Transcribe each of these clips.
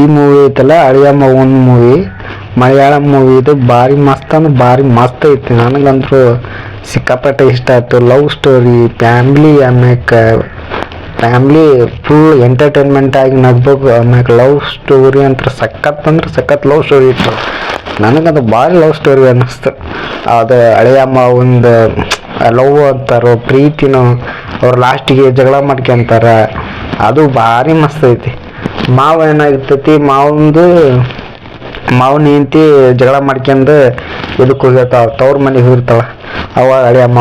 ಈ ಮೂವಿ ಐತಲ್ಲ ಅಳಿಯ ಮಗನ್ ಮೂವಿ, ಮಲಯಾಳಂ ಮೂವಿ. ಇದು ಭಾರಿ ಮಸ್ತ್ ಅಂದ್ರೆ ಭಾರಿ ಮಸ್ತ್ ಐತಿ. ನನಗಂತೂ ಸಿಕ್ಕಾಪಟ್ಟೆ ಇಷ್ಟ ಆಯ್ತು. Love story, family, family full entertainment ಆಗಿ ನಗ್ಬೇಕು. ಆಮ್ಯಾಗ ಲವ್ ಸ್ಟೋರಿ ಅಂತ ಸಖತ್ ಅಂದ್ರೆ ಸಖತ್ ಲವ್ ಸ್ಟೋರಿ ಇತ್ತು. ನನಗದು ಭಾರಿ ಲವ್ ಸ್ಟೋರಿ ಅನ್ನಿಸ್ತು. ಅದು ಹಳೆಯಮ್ಮ ಒಂದು ಲವ್ ಅಂತಾರೋ ಪ್ರೀತಿನೋ ಅವ್ರು ಲಾಸ್ಟಿಗೆ ಜಗಳ ಮಾಡ್ಕೊಂತಾರ. ಅದು ಭಾರಿ ಮಸ್ತ್ ಐತಿ. ಮಾವ ಏನಾಗಿರ್ತೈತಿ, ಮಾವನ ಹೆಂಡತಿ ಜಗಳ ಮಾಡ್ಕೊಂಡು ಇದಕ್ಕೆ ಹೋಗಿರ್ತಾವ, ತವ್ರ ಮನೆಗೆ ಹೋಗಿರ್ತಾವ. ಅವಾಗ ಹಳೆಯಮ್ಮ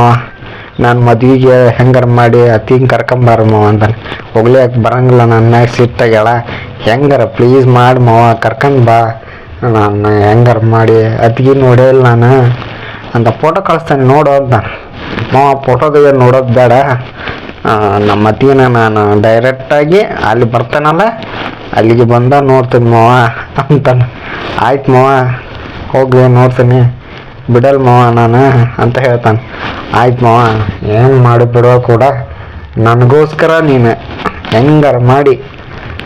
ನಾನು ಮದ್ವೆಗೆ ಹೆಂಗಾರ ಮಾಡಿ ಅತ್ತಿಗೆ ಕರ್ಕೊಂಬಾರಮ್ಮವ ಅಂತಾನೆ. ಹೋಗ್ಲಿಕ್ಕೆ ಬರಂಗಿಲ್ಲ, ನನ್ನ ಮ್ಯಾಗ ಸಿಟ್ಟಾಗ್ಯಾಳ, ಹೆಂಗಾರ ಪ್ಲೀಸ್ ಮಾಡಿ ಮಾವ ಕರ್ಕೊಂಡು ಬಾ, ನಾನು ಹೆಂಗಾರ ಮಾಡಿ ಅತ್ತಿಗೆ ನೋಡೇ ಇಲ್ಲ ನಾನು ಅಂತ ಫೋಟೋ ಕಳಿಸ್ತಾನೆ ನೋಡು ಅಂತ. ಮಾವ ಫೋಟೋದಾಗ ನೋಡೋದು ಬೇಡ, ನಮ್ಮ ಅತ್ತಿಗೆನ ನಾನು ಡೈರೆಕ್ಟಾಗಿ ಅಲ್ಲಿ ಬರ್ತಾನಲ್ಲ ಅಲ್ಲಿಗೆ ಬಂದ ನೋಡ್ತೀನಿ ಮಾವ ಅಂತಾನೆ. ಆಯ್ತು ಮಾವ ಹೋಗಿ ನೋಡ್ತೀನಿ, ಬಿಡಲ್ ಮಾವ ನಾನು ಅಂತ ಹೇಳ್ತಾನೆ. ಆಯ್ತು ಮಾವ ಏನು ಮಾಡಿ ಬಿಡುವ ಕೂಡ, ನನಗೋಸ್ಕರ ನೀನು ಹೆಂಗಾರ ಮಾಡಿ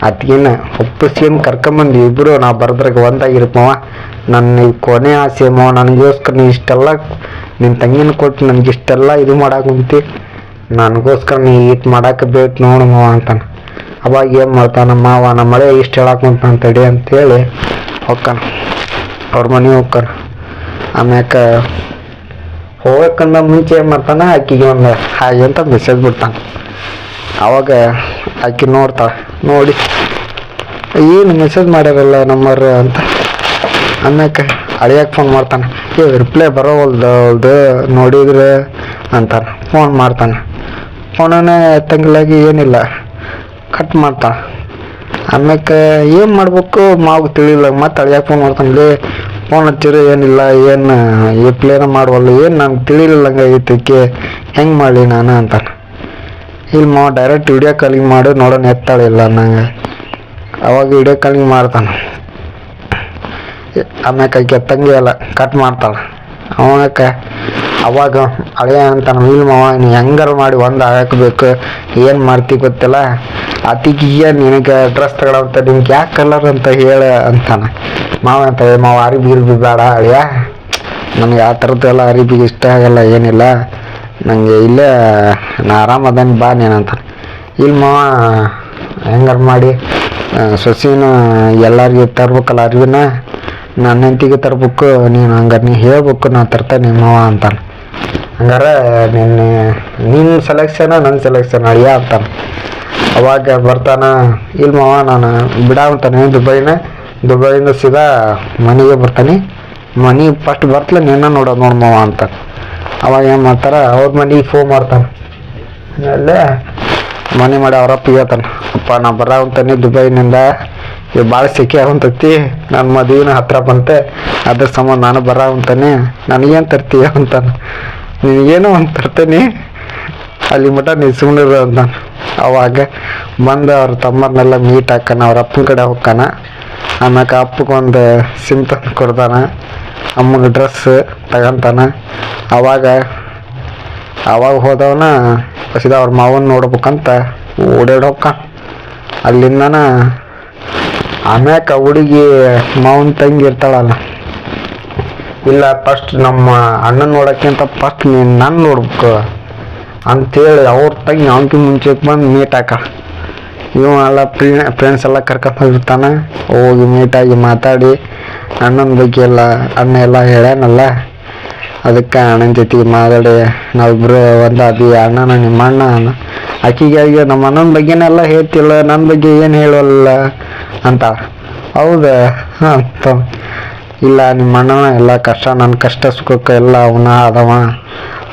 ಅತ್ತಿಗೆನ ಒಪ್ಪಿಸ್ಕೊಂಡು ಕರ್ಕೊಂಬಂದು ಇಬ್ಬರು ನಾವು ಬರೋದ್ರಾಗ ಒಂದಾಗಿರುತ್ತೆ ಮಾವ. ನನ್ನ ಕೊನೆ ಆಸೆ ಮಾವ, ನನಗೋಸ್ಕರ ನೀ ಇಷ್ಟೆಲ್ಲ ನಿನ್ನ ತಂಗಿನ ಕೊಟ್ಟು ನನಗೆ ಇಷ್ಟೆಲ್ಲ ಇದು ಮಾಡಾಕುಂತಿ, ನನಗೋಸ್ಕರ ನೀ ಇಟ್ಟು ಮಾಡಕ್ಕೆ ಬೇಕು ನೋಡು ಮಾವ ಅಂತಾನೆ. ಅವಾಗ ಏನು ಮಾಡ್ತಾನೆ ಮಾವ, ನಮ್ಮ ಮಳೆ ಇಷ್ಟು ಹೇಳಾಕುಂತಾನ ತಡಿ ಅಂತೇಳಿ ಹೋಗ್ತಾನೆ, ಅವ್ರ ಮನೆಗೆ ಹೋಗ್ತಾನೆ. ಆಮ್ಯಾಕ ಹೋಗಕ್ಕಂದ ಮುಂಚೆ ಏನು ಮಾಡ್ತಾನೆ, ಆಕಿಗೆ ಒಂದು ಹಾಯ್ ಅಂತ ಮೆಸೇಜ್ ಬಿಡ್ತಾನೆ. ಅವಾಗ ಆಕೆ ನೋಡ್ತಾಳೆ, ನೋಡಿ ಏನು ಮೆಸೇಜ್ ಮಾಡ್ಯಾರಲ್ಲ ನಮ್ಮವ್ರು ಅಂತ. ಆಮ್ಯಾಕ ಅಳಿಯಕ್ಕೆ ಫೋನ್ ಮಾಡ್ತಾನೆ, ರಿಪ್ಲೈ ಬರೋವಲ್ದು ನೋಡಿದ್ರೆ ಅಂತಾನೆ. ಫೋನ್ ಮಾಡ್ತಾನೆ, ಫೋನನ್ನೇ ಎತ್ತಂಗಿಲ್ಲಾಗಿ ಏನಿಲ್ಲ, ಕಟ್ ಮಾಡ್ತಾನೆ. ಆಮ್ಯಾಕ ಏನು ಮಾಡ್ಬೇಕು ಮಾವು ತಿಳಿಲ್ಲ. ಮತ್ತು ಅಳಿಯಕ್ಕೆ ಫೋನ್ ಮಾಡ್ತಾನೆ, ಫೋನ್ ಹಚ್ಚಿರಿ ಏನಿಲ್ಲ, ಏನು ರಿಪ್ಲೈನ ಮಾಡುವಲ್ಲ, ಏನು ನಂಗೆ ತಿಳಿಲಿಲ್ಲಂಗೆ ಐತಕ್ಕೆ ಹೆಂಗೆ ಮಾಡಲಿ ನಾನು ಅಂತಾನೆ. ಇಲ್ಲಿ ಮಾವ ಡೈರೆಕ್ಟ್ ವಿಡಿಯೋ ಕಾಲಿಂಗ್ ಮಾಡಿ ನೋಡೋಣ ಎತ್ತಾಳಿಲ್ಲ ನಂಗೆ. ಅವಾಗ ವಿಡಿಯೋ ಕಾಲಿಂಗ್ ಮಾಡ್ತಾನೆ. ಆಮ್ಯಾಕ ಆಕೆ ಎತ್ತಂಗೆ ಇಲ್ಲ, ಕಟ್ ಮಾಡ್ತಾಳೆ. ಅವಾಗ ಹಳೆಯ ಅಂತಾನೆ, ಇಲ್ಲ ಮಾವ ನೀನು ಹೆಂಗಾರು ಮಾಡಿ ಒಂದು ಹಾಕಬೇಕು, ಏನು ಮಾಡ್ತಿ ಗೊತ್ತಿಲ್ಲ, ಅತಿಗೆ ನಿನಗೆ ಡ್ರೆಸ್ ತಗೊಳಂತ ನಿಮ್ಗೆ ಯಾಕೆ ಕಲರ್ ಅಂತ ಹೇಳ ಅಂತಾನೆ. ಮಾವ ಅಂತ ಮಾವ ಅರಿಬಿ ಬೇಡ ಹಳೆಯ, ನನಗೆ ಆ ಥರದ್ದೆಲ್ಲ ಅರಿಬಿಗೆ ಇಷ್ಟ ಆಗಲ್ಲ, ಏನಿಲ್ಲ ನನಗೆ ಇಲ್ಲೇ ನಾ ಆರಾಮದಾನೆ ಬಾ ನೀನಂತ. ಇಲ್ಲಿ ಮಾವ ಹೆಂಗಾರು ಮಾಡಿ ಸೊಸೆನ ಎಲ್ಲರಿಗೂ ತರ್ಬೇಕಲ್ಲ ಅರಿವಿನ, ನನ್ನ ಹೆಂಡತಿಗೆ ತರ್ಬೇಕು, ನೀನು ಹಂಗಾರೆ ನೀ ಹೇಳ್ಬೇಕು, ನಾ ತರ್ತೇನೆ ಮಾವ ಅಂತಾನೆ. ಹಂಗಾರೆ ನಿನ್ನ ಸೆಲೆಕ್ಷನ್ ನನ್ನ ಸೆಲೆಕ್ಷನ್ ಅಳಿಯ ಅಂತಾನೆ. ಅವಾಗ ಬರ್ತಾನೆ, ಇಲ್ಲಿ ಮಾವ ನಾನು ಬಿಡಾವಂತಾನೆ ದುಬೈಯಿಂದ ಸೀದಾ ಮನೆಗೆ ಬರ್ತಾನೆ, ಮನೆಗೆ ಫಸ್ಟ್ ಬರ್ತಲ ನಿನ್ನ ನೋಡೋದು ನೋಡಿ ಮಾವ ಅಂತ. ಅವಾಗ ಏನು ಮಾಡ್ತಾರೆ, ಅವ್ರ ಮನೆಗೆ ಫೋನ್ ಮಾಡ್ತಾನೆ. ಅಲ್ಲೇ ಮನೆ ಮಾಡಿ ಅವರಪ್ಪ ಹೇಳ್ತಾನೆ, ಅಪ್ಪ ನಾ ಬರಾವಂತಾನೆ ದುಬೈನಿಂದ, ಭಾಳ ಸೆಕೆ ಆಗುಂತೈತಿ, ನನ್ನ ಮದುವೆನ ಹತ್ರ ಬಂತೆ, ಅದ್ರ ಸಂಬಂಧ ನಾನು ಬರಾವಂತಾನೆ, ನನಗೇನು ತರ್ತೀಯ ಅಂತಾನೆ. ನಿನಗೇನೋ ಒಂದು ತರ್ತೇನೆ, ಅಲ್ಲಿ ಮಟ್ಟ ನೀನು ಸುಮ್ಮನಿರು ಅಂತಾನೆ. ಅವಾಗ ಬಂದು ಅವ್ರ ತಮ್ಮರನ್ನೆಲ್ಲ ಮೀಟ್ ಹಾಕಾನ, ಅವ್ರ ಅಪ್ಪನ ಕಡೆ ಹೋಗ್ತಾನ. ಆಮ್ಯಾಕ ಅಪ್ಪಗೊಂದು ಸಿಮ್ ತಂದು ಕೊಡ್ತಾನೆ, ಅಮ್ಮಗೆ ಡ್ರೆಸ್ ತಗೊಂತಾನೆ. ಅವಾಗ ಹೋದವನ ಸೀದಾ ಅವ್ರ ಮಾವನ ನೋಡ್ಬೇಕಂತ ಓಡಾಡಿ ಹೋಗ್ತಾನ ಅಲ್ಲಿಂದನ. ಆಮ್ಯಾಕ ಹುಡುಗಿ ಮಾವನ ತಂಗಿ ಇರ್ತಾಳಲ್ಲ, ಇಲ್ಲ ಫಸ್ಟ್ ನಮ್ಮ ಅಣ್ಣನ ನೋಡೋಕ್ಕಿಂತ ಫಸ್ಟ್ ನೀನು ನಾನು ನೋಡ್ಬೇಕು ಅಂತೇಳಿ ಅವ್ರ ತಂಗಿ ಅವನಿಗೆ ಮುಂಚೆಗೆ ಬಂದು ಮೀಟ್ ಹಾಕ. ಇವೆಲ್ಲ ಫ್ರೆಂಡ್ಸ್ ಎಲ್ಲ ಕರ್ಕೊಂಡು ಹೋಗಿರ್ತಾನೆ. ಹೋಗಿ ಮೀಟಾಗಿ ಮಾತಾಡಿ ಅಣ್ಣನ ಬಗ್ಗೆ ಎಲ್ಲ ಅಣ್ಣ ಎಲ್ಲ ಹೇಳ್ಯಾನಲ್ಲ, ಅದಕ್ಕೆ ಅಣ್ಣನ ಜೊತೆಗೆ ಮಾತಾಡಿ ನಾವಿಬ್ಬರು ಒಂದಾದಿ, ಅಣ್ಣನ ನಿಮ್ಮ ಅಣ್ಣ ಆಕಿಗೆ ನಮ್ಮ ಅಣ್ಣನ ಬಗ್ಗೆನೆಲ್ಲ ಹೇಳ್ತಿಲ್ಲ, ನನ್ನ ಬಗ್ಗೆ ಏನು ಹೇಳೋಲ್ಲ ಅಂತ. ಹೌದಾ ಅಂತ. ಇಲ್ಲ ನಿಮ್ಮ ಅಣ್ಣನ ಎಲ್ಲ ಕಷ್ಟ, ನನ್ನ ಕಷ್ಟ ಸುಖಕ್ಕೆ ಎಲ್ಲ ಅವನ ಅದವ,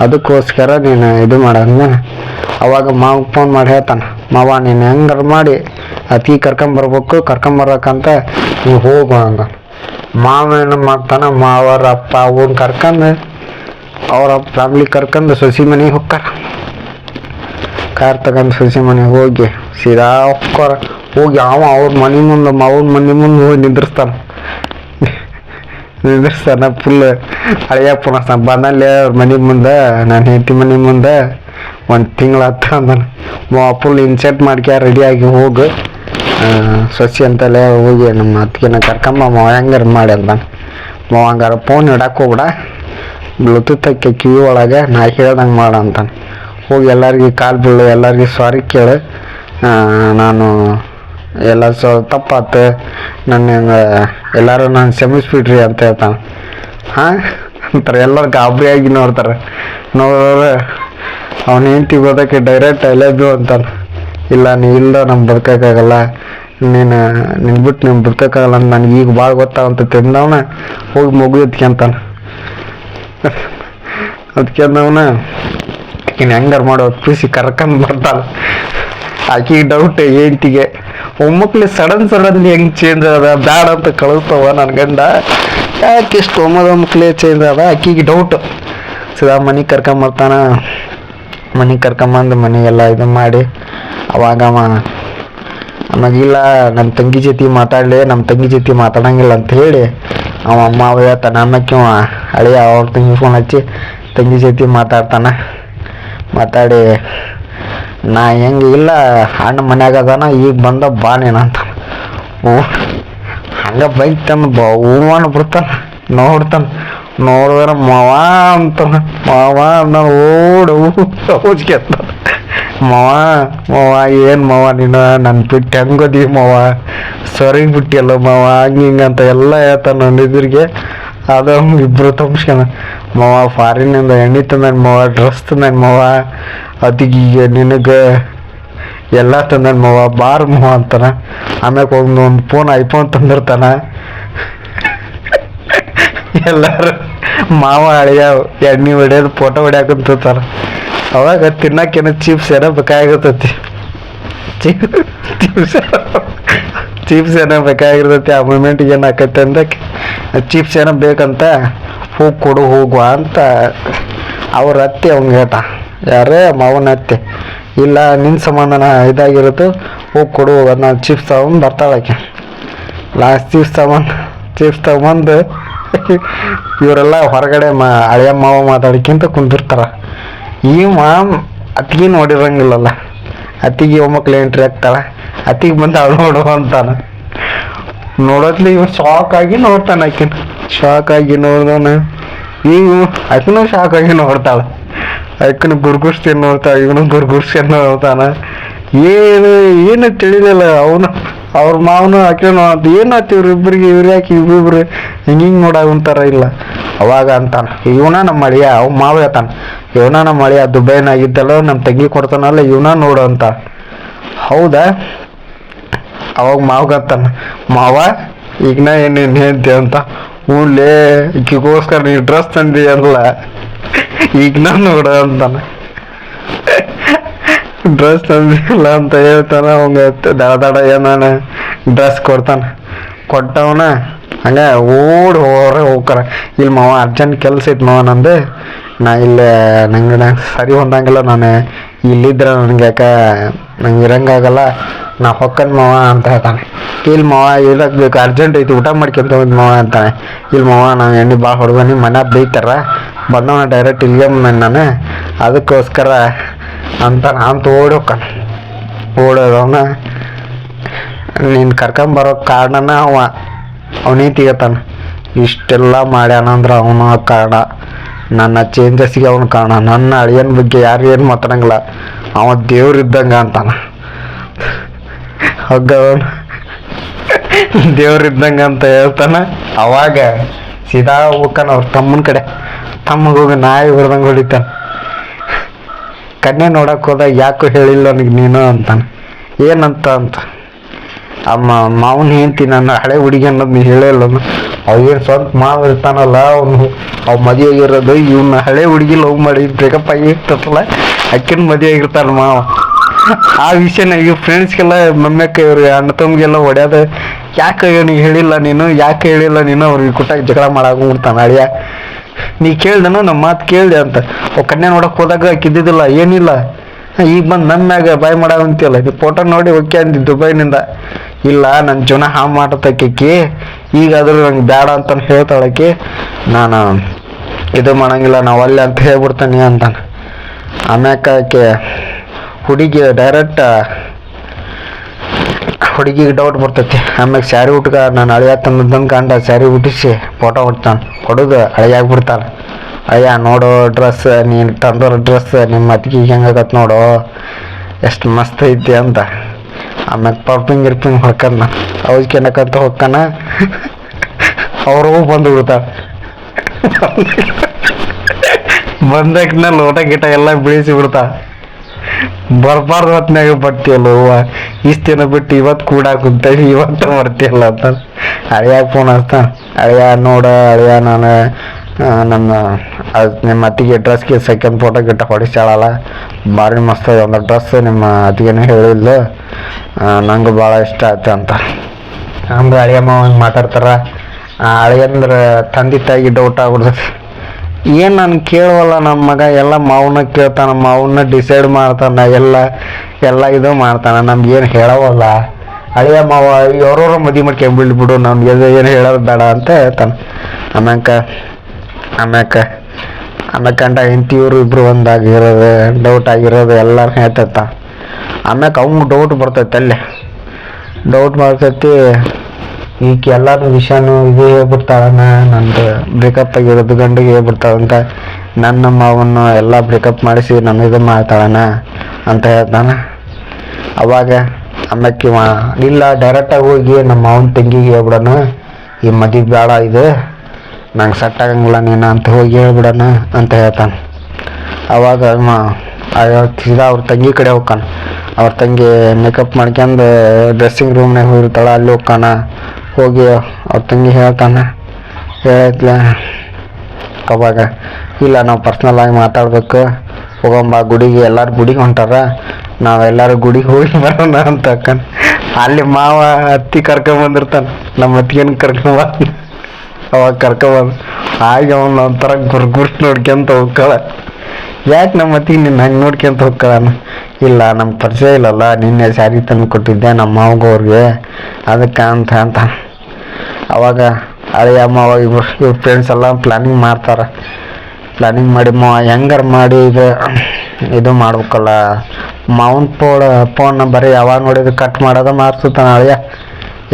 ಅದಕ್ಕೋಸ್ಕರ ನೀನು ಇದು ಮಾಡಂಗ. ಅವಾಗ ಮಾವ ಫೋನ್ ಮಾಡಿ ಹೇಳ್ತಾನೆ, ಮಾವ ನೀನು ಹೆಂಗಾರ ಮಾಡಿ ಅತಿ ಕರ್ಕೊಂಬರ್ಬೇಕಂತ ನೀವು ಹೋಗು ಅಂದ. ಮಾವ ಏನು ಮಾಡ್ತಾನೆ, ಮಾವರ ಅಪ್ಪ ಅವನ್ನ ಕರ್ಕೊಂಡು ಅವ್ರ ಫ್ಯಾಮ್ಲಿ ಕರ್ಕೊಂಡು ಸೊಸಿ ಮನೆಗೆ ಹೋಗ್ತಾರ. ಕಾರ್ ತಗೊಂಡು ಸೊಸಿ ಮನೆಗೆ ಹೋಗಿ ಸೀದಾ ಹೋಗಿ ಅವ್ರ ಮನೆ ಮುಂದೆ ಮಾವನ ಮನೆ ಮುಂದೆ ಹೋಗಿ ನಿಂದಿರ್ಸ್ತಾನೆ. ಫುಲ್ ಹಳೆಯ ಪುನಃ ಬಂದಲ್ಲಿ ಅವ್ರ ಮನೆ ಮುಂದೆ, ನನ್ನ ಹೆಂಡತಿ ಮನೆ ಮುಂದೆ 1 ತಿಂಗಳು ಹತ್ತ ಅಂದಾನೆ. ಫುಲ್ ಇನ್ಸೆಟ್ ಮಾಡ್ಕ್ಯ ರೆಡಿಯಾಗಿ ಹೋಗು ಸೊಸಿ ಅಂತಲೇ ಹೋಗಿ ನಮ್ಮ ಅತ್ತಿಗೆನ ಕರ್ಕೊಂಬ ಮಾವ ಹೆಂಗಾರ ಮಾಡಿ ಅಂತಾನೆ. ಮಾವ ಹಂಗಾರ ಫೋನ್ ಇಡಕ್ಕೆ ಹೋಗ್ಬಿಡ, ಬ್ಲೂಟೂತ್ ಹಾಕಿ ಕಿವಿ ಒಳಗೆ ನಾ ಹೇಳ್ದಂಗೆ ಮಾಡ ಅಂತಾನೆ. ಹೋಗಿ ಎಲ್ಲರಿಗೆ ಕಾಲು ಬೀಳು, ಎಲ್ಲರಿಗೆ ಸಾರಿ ಕೇಳು, ನಾನು ಎಲ್ಲ ತಪ್ಪಾತು, ನನ್ನ ಎಲ್ಲರೂ ನಾನು ಕ್ಷಮಿಸ್ಬಿಡ್ರಿ ಅಂತ ಹೇಳ್ತಾನೆ. ಹಾಂ ಅಂತಾರೆ. ಎಲ್ಲರೂ ಗಾಬರಿಯಾಗಿ ನೋಡ್ತಾರೆ. ನೋಡೋರು ಅವ್ನ ಹೆಂಡ್ತಿ ಓದೋಕ್ಕೆ ಡೈರೆಕ್ಟ್ ಐ ಲವ್ ಯು ಅಂತಾನೆ. ಇಲ್ಲ ನೀ ಇಲ್ಲ ನಮ್ಗೆ ಬದುಕೋಕ್ಕಾಗಲ್ಲ, ನೀನು ಬಿಟ್ಟು ನೀವು ಬದುಕೋಕ್ಕಾಗಲ್ಲ ಅಂತ ನನಗೆ ಈಗ ಭಾಳ ಗೊತ್ತಾವಂತ ತಿಂದವನ ಹೋಗಿ ಮಗು ಎತ್ಕೊಂತಾನೆ. ಅದಕ್ಕೆಂದವನ ಆಕಿನ ಹೆಂಗಾರ ಮಾಡೋ ಒಪ್ಪಿಸಿ ಕರ್ಕೊಂಡು ಬರ್ತಾನೆ. ಆಕಿಗೆ ಡೌಟ್ ಹೆಂಡ್ತಿಗೆ, ಒಮ್ಮಕ್ಳು ಸಡನ್ಲಿ ಹೆಂಗೆ ಚೇಂಜ್ ಅದ, ಬ್ಯಾಡ ಅಂತ ಕಳಿಸ್ತವ ನನ್ನ ಗಂಡ, ಯಾಕೆ ಇಷ್ಟು ಒಮ್ಮಕ್ಳೇ ಚೇಂಜ್ ಅದ. ಆಕಿಗೆ ಡೌಟು. ಸದಾ ಮನೆಗೆ ಕರ್ಕೊಂಬರ್ತಾನೆ. ಮನೆಗೆ ಕರ್ಕೊಂಬಂದು ಮನೆಗೆಲ್ಲ ಇದು ಮಾಡಿ ಅವಾಗ ನಮಗಿಲ್ಲ ನಮ್ಮ ತಂಗಿ ಜೊತೆ ಮಾತಾಡಲಿ, ನಮ್ಮ ತಂಗಿ ಜೊತೆ ಮಾತಾಡಂಗಿಲ್ಲ ಅಂತ ಹೇಳಿ ಅವ ಅಮ್ಮ ಹೇಳ್ತಾನೆ. ಆಮೇಲೆ ಹಳೆಯ ಅವ್ರ ತಂಗಿ ಫೋನ್ ಹಚ್ಚಿ ತಂಗಿ ಜೊತೆ ಮಾತಾಡ್ತಾನೆ. ಮಾತಾಡಿ ನಾ ಹೆಂಗೆ ಇಲ್ಲ ಅಣ್ಣ ಮನ್ಯಾಗ ಅದಾನ, ಈಗ ಬಂದ ಬಾ ನೀನಂತ. ಹಂಗೆ ಬೈಕ್ ತಂದು ಹೂವನು ಬಿಡ್ತಾನೆ. ನೋಡಿದ್ರೆ ಮಾವ ಅಂತಾನೆ. ಮಾವ ನಾನು ಓಡ್ಕೆತ್ತ ಮಾವ ಏನು ಮಾವ ನೀನು ನನ್ನ ಬಿಟ್ಟು ಹೆಂಗದೀವಿ ಮಾವ, ಸೊರಗಿ ಬಿಟ್ಟಿಯಲ್ಲ ಮಾವ, ಹಿಂಗಂತ ಎಲ್ಲ ಹೇಳ್ತಾನೆ ನನ್ನ ಎದುರಿಗೆ. ಅದು ಇಬ್ಬರು ತುಂಬಿಸ್ಕೊಂಡ ಮಾವ ಫಾರಿನಿಂದ ಎಣ್ಣೆ ತಂದನ್ ಮಾವ, ಡ್ರೆಸ್ ತಂದನ್ ಮಾವ, ಅದೀಗ ನಿನಗೆ ಎಲ್ಲ ತಂದನ್ ಮಾವ, ಬಾರ್ ಮಾವ ಅಂತಾನೆ. ಆಮ್ಯಾಗ ಒಂದು ಫೋನ್ ಐಫೋನ್ ತಂದಿರ್ತಾನೆ. ಎಲ್ಲರೂ ಮಾವ ಹಳೆಯ ಎಣ್ಣೆ ಹೊಡ್ಯೋದು ಫೋಟೋ ಹೊಡ್ಯಾಕಂತಿರ್ತಾರೆ. ಅವಾಗ ತಿನ್ನಕ್ಕೇನೋ ಚಿಪ್ಸ್ ಏನೋ ಬೇಕಾಗಿರ್ತೈತಿ. ಚಿಪ್ಸ್ ಏನೋ ಬೇಕಾಗಿರ್ತೈತಿ. ಆ ಮೂಮೆಂಟಿಗೆ ಏನು ಆಕೈತೆ ಅಂದಕ್ಕೆ ಚಿಪ್ಸ್ ಏನೋ ಬೇಕಂತ ಹೋಗಿ ಕೊಡು ಹೋಗುವ ಅಂತ ಅವ್ರ ಅತ್ತೆ ಅವ್ನಿಗೆ ಹೇಳ್ತಾ. ಯಾರೇ ಮಾವನ ಅತ್ತೆ. ಇಲ್ಲ ನಿನ್ನ ಸಂಬಂಧನ ಇದಾಗಿರುತ್ತೆ, ಹೋಗಿ ಕೊಡು ಹೋಗೋದು. ನಾನು ಚಿಪ್ಸ್ ತಗೊಂಡು ಬರ್ತಾಳಕ್ಕೆ. ಲಾಸ್ಟ್ ಚಿಪ್ಸ್ ತಗೊಂಡು ಇವರೆಲ್ಲ ಹೊರಗಡೆ ಹಳೆಯ ಮಾವ ಮಾತಾಡ್ಕೊಂತ ಕುಂದಿರ್ತಾರ. ಈ ಅತ್ತಿಗೆ ನೋಡಿರಂಗಿಲ್ಲಲ್ಲ, ಅತ್ತಿಗೆ ಒಮ್ಮಕ್ಳು ಎಂಟ್ರಿ ಆಗ್ತಾಳ. ಅತ್ತಿಗೆ ಬಂದು ಅವಳು ನೋಡುವ ಅಂತಾನ. ನೋಡೋದ್ಲಿ ಇವ್ ಶಾಕ್ ಆಗಿ ನೋಡ್ತಾನೆ. ಶಾಕ್ ಆಗಿ ನೋಡ್ದವನ ಈಗ ಆಕಿನೂ ಶಾಕ್ ಆಗಿ ನೋಡ್ತಾಳ. ಆಕಿನ ಗುರ್ಗುರ್ಸ್ತೀನಿ ನೋಡ್ತಾಳ, ಇವನು ಗುರ್ಗುರ್ಸ್ಕೊಂಡು ನೋಡ್ತಾನ. ಏನು ತಿಳಿಲಿಲ್ಲ. ಅವನು ಅವ್ರ ಮಾವನು ಆಕೆ ನೋಡ್ತ ಏನಾಯ್ತು ಇವ್ರಿಬ್ರಿಗೆ, ಇವ್ರು ಯಾಕೆ ಇವ್ರಿಬ್ರು ಹಿಂಗೆ ನೋಡಾಗುಂತಾರ. ಇಲ್ಲ ಅವಾಗ ಅಂತಾನ, ಇವನ ನಮ್ಮ ಅಳಿಯ. ಅವ್ ಮಾವ ಹೇಳ್ತಾನ, ಇವನ ನಮ್ಮ ಅಳಿಯ ದುಬೈನಾಗಿದ್ದಲ್ಲ, ನಮ್ಮ ತಂಗಿ ಕೊಡ್ತಾನಲ್ಲ, ಇವನ ನೋಡು ಅಂತ. ಹೌದಾ? ಅವಾಗ ಮಾವಗಂತಾನ, ಮಾವ ಈಗ ನಾ ಏನೇನು ಹೇಳ್ತೇವೆ ಅಂತ. ಹೂಲೇ ಈಕಿಗೋಸ್ಕರ ನೀವು ಡ್ರೆಸ್ ತಂದಿ ಅಲ್ಲ, ಈಗ ನಾ ನೋಡು ಅಂತಾನ. ಡ್ರೆಸ್ ತಂದಿಲ್ಲ ಅಂತ ಹೇಳ್ತಾನ. ಅವಂಗ ದಡ ಏನಾನ ಡ್ರೆಸ್ ಕೊಟ್ಟವನ ಹಂಗೆ ಓಡಿ ಹೋಗ್ತಾರ. ಇಲ್ಲಿ ಮಾವ ಅರ್ಜೆಂಟ್ ಕೆಲಸ ಐತೆ ಮಾವ ನಂದು, ನಾ ಇಲ್ಲೇ ನಂಗೆ ಸರಿ ಹೊಂದಂಗಿಲ್ಲ, ನಾನು ಇಲ್ಲಿದ್ರೆ ನನಗೆ ನಂಗೆ ಇರಂಗಾಗಲ್ಲ, ನಾ ಹೊಕ್ಕನ್ ಮಾವ ಅಂತ ಹೇಳ್ತಾನೆ. ಇಲ್ಲಿ ಮಾವ ಇರಕ್ಕೆ ಬೇಕು, ಅರ್ಜೆಂಟ್ ಐತಿ, ಊಟ ಮಾಡ್ಕೊಂತ ಹೋದ್ ಮಾವ ಅಂತಾನೆ. ಇಲ್ಲಿ ಮಾವ ನಾನು ಎಣ್ಣೆ ಭಾಳ ಹೊಡ್ದಾನಿ, ಮನ್ಯಾಗ ಬೈತಾರ, ಬಂದವನ ಡೈರೆಕ್ಟ್ ಇಲ್ಲಿಗೆ ಬಂದ ನಾನು, ಅದಕ್ಕೋಸ್ಕರ ಅಂತ ಓಡಿ ಹೋಗ್ತಾನೆ. ಓಡೋದವನ ನೀನು ಕರ್ಕೊಂಬರೋ ಕಾರಣನ ಅವನೇ ತೆಗಿತಾನೆ. ಇಷ್ಟೆಲ್ಲ ಮಾಡ್ಯಾನಂದ್ರೆ ಅವನ ಕಾರಣ, ನನ್ನ ಚೇಂಜಸ್ಗೆ ಅವನ ಕಾರಣ. ನನ್ನ ಅಳಿಯನ ಬಗ್ಗೆ ಯಾರು ಏನು ಮಾತಾಡಂಗಿಲ್ಲ, ಅವ ದೇವ್ರಿದ್ದಂಗೆ ಅಂತಾನ. ಹಗ್ಗವನು ದೇವ್ರಿದ್ದಂಗೆ ಅಂತ ಹೇಳ್ತಾನೆ. ಅವಾಗ ಸೀದಾ ಹೋಗ್ತಾನ ಅವ್ರ ತಮ್ಮನ ಕಡೆ. ತಮ್ಮಗೆ ಹೋಗಿ ನಾಯಿ ಹೊಡ್ದಂಗೆ ಹೊಡಿತಾನೆ. ಕನ್ಯೆ ನೋಡಕ್ಕೆ ಹೋದಾಗ ಯಾಕೋ ಹೇಳಿಲ್ಲ ನನಗೆ ನೀನು ಅಂತಾನೆ. ಏನಂತ ಅಂತ ಅಮ್ಮ ಮಾವನ ಹೆಂಡ್ತಿ ನನ್ನ ಹಳೆ ಹುಡುಗಿ ಅನ್ನೋದು ನೀ ಹೇಳಿಲ್ಲ. ಅವೇನು ಸ್ವಂತ ಮಾವ ಇರ್ತಾನಲ್ಲ, ಅವ್ ಮದುವೆ ಆಗಿರೋದು ಇವನ್ನ ಹಳೆ ಹುಡುಗಿ ಲವ್ ಮಾಡಿ ಬ್ರೇಕಪ್ ಆಗಿರ್ತಲ್ಲ, ಅಕ್ಕಿನ ಮದುವೆ ಆಗಿರ್ತಾನ ಮಾವ. ಆ ವಿಷಯನ ಈಗ ಫ್ರೆಂಡ್ಸ್ಗೆಲ್ಲ ಮಮ್ಮೆಕ್ಕ ಇವ್ರಿಗೆ ಅಣ್ಣ ತಮ್ಗೆಲ್ಲ ಹೊಡ್ಯೋದು, ಯಾಕೆ ನೀ ಹೇಳಿಲ್ಲ ನೀನು ಅವ್ರಿಗೆ ಕುಟ್ಟಾಗ ಜಗಳ ಮಾಡಾಕೊಂಡ್ಬಿಡ್ತಾನೆ ಅಳಿಯ. ನೀ ಕೇಳ್ದನ ನಮ್ಮ ಮಾತು ಕೇಳಿದೆ ಅಂತ. ಕನ್ಯಾ ನೋಡಕ್ ಹೋದಾಗ ಕಿದ್ದಿದ್ದಿಲ್ಲ, ಏನಿಲ್ಲ, ಈಗ ಬಂದು ನನ್ನ ಮ್ಯಾಗ ಬಾಯ್ ಮಾಡಾವಂತಿಯಲ್ಲ, ನೀ ಫೋಟೋ ನೋಡಿ ಓಕೆ ಅಂದಿ ದುಬೈನಿಂದ. ಇಲ್ಲ ನನ್ನ ಜೀವನ ಹಾಳು ಮಾಡತಕ್ಕಿ, ಈಗಾದ್ರೂ ನಂಗೆ ಬೇಡ ಅಂತ ಹೇಳ್ತಾಳಕ್ಕೆ, ನಾನು ಇದು ಮಾಡಂಗಿಲ್ಲ, ನಾವು ಅಲ್ಲೇ ಅಂತ ಹೇಳ್ಬಿಡ್ತಾನೆ ಅಂತಾನೆ. ಆಮ್ಯಾಕೆ ಹುಡುಗಿ ಡೈರೆಕ್ಟ್ ಹುಡುಗಿಗೆ ಡೌಟ್ ಬರ್ತೈತಿ. ಆಮ್ಯಾಗ ಸ್ಯಾರಿ ಉಟ್ಕ ನಾನು ಅಳಿಯ ತಂದದ್ದನ್ನು ಗಂಡ ಸ್ಯಾರಿ ಉಟ್ಟಿಸಿ ಫೋಟೋ ಹೊಡ್ತಾನೆ. ಹೊಡೆದು ಅಳಿಯಾಗಿ ಬಿಡ್ತಾನೆ. ಅಯ್ಯ ನೋಡು ಡ್ರೆಸ್ ನೀನು ತಂದೋರ ಡ್ರೆಸ್ ನಿಮ್ಮ ಅತ್ತಿಗೆ ಹೆಂಗಾಗತ್ತೆ ನೋಡು, ಎಷ್ಟು ಮಸ್ತ್ ಐತಿ ಅಂತ. ಆಮ್ಯಾಗ ಪರ್ಪಿಂಗ್ ಹೊಡ್ಕಂದ ಔಜ್ಕೆನಕಂತ ಹೋಗ್ತಾನ. ಅವರು ಬಂದು ಬಿಡ್ತಾರೆ. ಬಂದಕ್ನ ಲೋಟ ಗಿಟ ಎಲ್ಲ ಬೀಳಿಸಿ ಬಿಡ್ತಾ. ಬರ್ಬಾರ್ದು ಹೊತ್ನಾಗ ಬರ್ತೀಯಲ್ಲ ಹೂವ, ಇಷ್ಟು ದಿನ ಬಿಟ್ಟು ಇವತ್ತು ಕೂಡ ಕುಂತೇವಿ, ಇವತ್ತು ಬರ್ತೀಯಲ್ಲ ಅಂತ ಅಳಿಯಾಗ ಫೋನ್ ಹಚ್ತಾನ. ಅಳಿಯ ನೋಡ ಅಳಿಯ ನಾನು ನನ್ನ ನಿಮ್ಮ ಅತ್ತಿಗೆ ಡ್ರೆಸ್ಗೆ ಸೆಕೆಂಡ್ ಫೋಟೋ ಗಿಟ್ಟ ಹೊಡಿಸ್ಯಾಳಲ್ಲ, ಭಾರಿ ಮಸ್ತ್ ಒಂದು ಡ್ರೆಸ್, ನಿಮ್ಮ ಅತ್ತಿಗೆನೂ ಹೇಳಿಲ್ಲ, ನಂಗೆ ಭಾಳ ಇಷ್ಟ ಆಯ್ತು ಅಂತ. ಅಂದ್ರೆ ಅಳಿಯ ಮಾವ ಹಂಗೆ ಮಾತಾಡ್ತಾರ. ಅಳಿಯಂದ್ರೆ ತಂದೆ ತಾಯಿಗೆ ಡೌಟ್ ಆಗ್ಬಿಡ್ತೈತಿ. ಏನು ನಾನು ಕೇಳುವಲ್ಲ ನಮ್ಮ ಮಗ, ಎಲ್ಲ ಮಾವನ್ನ ಕೇಳ್ತಾನ, ಮಾವನ್ನ ಡಿಸೈಡ್ ಮಾಡ್ತಾನ, ಎಲ್ಲ ಇದು ಮಾಡ್ತಾನೆ, ನಮ್ಗೇನು ಹೇಳವಲ್ಲ. ಅಳಿಯ ಮಾವ ಅವ್ರವ್ರ ಮದುವೆ ಮಾಡ್ಕೊಂಬಿಡ್ಬಿಡು, ನಮ್ಗೆ ಏನು ಹೇಳೋದು ಬೇಡ ಅಂತ ಹೇಳ್ತಾನೆ. ಆಮ್ಯಾಕ ಗಂಡ ಹೆಂಡತಿ ಇವರು ಇಬ್ಬರು ಒಂದಾಗಿರೋದು, ಡೌಟ್ ಆಗಿರೋದು ಎಲ್ಲರೂ ಹೇಳ್ತೈತ. ಆಮ್ಯಾಕ ಅವ್ನಿಗೆ ಡೌಟ್ ಬರ್ತೈತೆ. ಅಲ್ಲೇ ಡೌಟ್ ಬರ್ತೈತಿ. ಈಗ ಎಲ್ಲರ ವಿಷಯನೂ ಇದು ಹೇಳ್ಬಿಡ್ತಾಳಣ್ಣ, ನಂದು ಬ್ರೇಕಪ್ ಆಗಿರೋದು ಗಂಡಿಗೆ ಹೇಳ್ಬಿಡ್ತಾಳಂತ, ನನ್ನ ಮಾವನ್ನು ಎಲ್ಲ ಬ್ರೇಕಪ್ ಮಾಡಿಸಿ ನನ್ನ ಇದು ಮಾಡ್ತಾಳಣ್ಣ ಅಂತ ಹೇಳ್ತಾನೆ. ಅವಾಗ ಆಮ್ಯಾಕೆ ಇಲ್ಲ ಡೈರೆಕ್ಟಾಗಿ ಹೋಗಿ ನಮ್ಮ ಮಾವನ ತಂಗಿಗೆ ಹೇಳ್ಬಿಡೋಣ, ಈ ಮದುವೆ ಬೇಡ, ಇದು ನಂಗೆ ಸೆಟ್ ಆಗಂಗಿಲ್ಲ ನೀನು ಅಂತ ಹೋಗಿ ಹೇಳ್ಬಿಡೋಣ ಅಂತ ಹೇಳ್ತಾನೆ. ಅವಾಗ ಸೀದಾ ಅವ್ರ ತಂಗಿ ಕಡೆ ಹೋಗ್ತಾನ. ಅವ್ರ ತಂಗಿ ಮೇಕಪ್ ಮಾಡ್ಕೊಂಡು ಡ್ರೆಸ್ಸಿಂಗ್ ರೂಮ್ನಾಗ ಹೋಗಿರ್ತಾಳೆ, ಅಲ್ಲಿ ಹೋಗ್ತಾನ. ಹೋಗಿ ಅವ್ರ ತಂಗಿ ಹೇಳ್ತಾನೆ. ಹೇಳತ್ಲ ಅವಾಗ ಇಲ್ಲ ನಾವು ಪರ್ಸ್ನಲ್ ಆಗಿ ಮಾತಾಡ್ಬೇಕು, ಹೋಗಂಬ ಗುಡಿಗೆ, ಎಲ್ಲರೂ ಗುಡಿಗೆ ಹೊಂಟಾರ, ನಾವೆಲ್ಲರೂ ಗುಡಿಗೆ ಹೋಗಿ ಬರೋಣ ಅಂತ ಅಕ್ಕನ. ಅಲ್ಲಿ ಮಾವ ಅತ್ತಿ ಕರ್ಕೊಂಬಂದಿರ್ತಾನೆ, ನಮ್ಮ ಅತ್ತಿಗೆನ ಕರ್ಕೊಂಬಂದು. ಅವಾಗ ಕರ್ಕೊಂಬಂದು ಹಾಗೆ ಅವನು ಒಂಥರ ಗುರ್ಗುರ್ಸ್ ನೋಡ್ಕೊಂತ ಹೋಗ್ಕಳ. ಯಾಕೆ ನಮ್ಮ ಅತ್ತಿಗೆ ನಿನ್ನ ಹಂಗೆ ನೋಡ್ಕೊಂತ ಹೋಗ್ಕಳಣ? ಇಲ್ಲ ನಮ್ಗೆ ಪರಿಚಯ ಇಲ್ಲಲ್ಲ, ನಿನ್ನೆ ಸ್ಯಾರಿ ತಂದು ಕೊಟ್ಟಿದ್ದೆ ನಮ್ಮ ಮಾವಗೋರ್ಗೆ, ಅದಕ್ಕೆ ಅಂತ. ಅವಾಗ ಅಳಿಯ ಮಾವ ಇವ್ರ ಫ್ರೆಂಡ್ಸ್ ಎಲ್ಲ ಪ್ಲ್ಯಾನಿಂಗ್ ಮಾಡ್ತಾರೆ. ಪ್ಲ್ಯಾನಿಂಗ್ ಮಾಡಿ ಹೆಂಗಾರ ಮಾಡಿ ಇದು ಮಾಡ್ಬೇಕಲ್ಲ, ಮಾವನ ಫೋನ್ ಬರೀ ಯಾವಾಗ ನೋಡಿದ್ರೆ ಕಟ್ ಮಾಡೋದ ಮಾರ್ಸುತ್ತಾನ ಅಳಿಯ.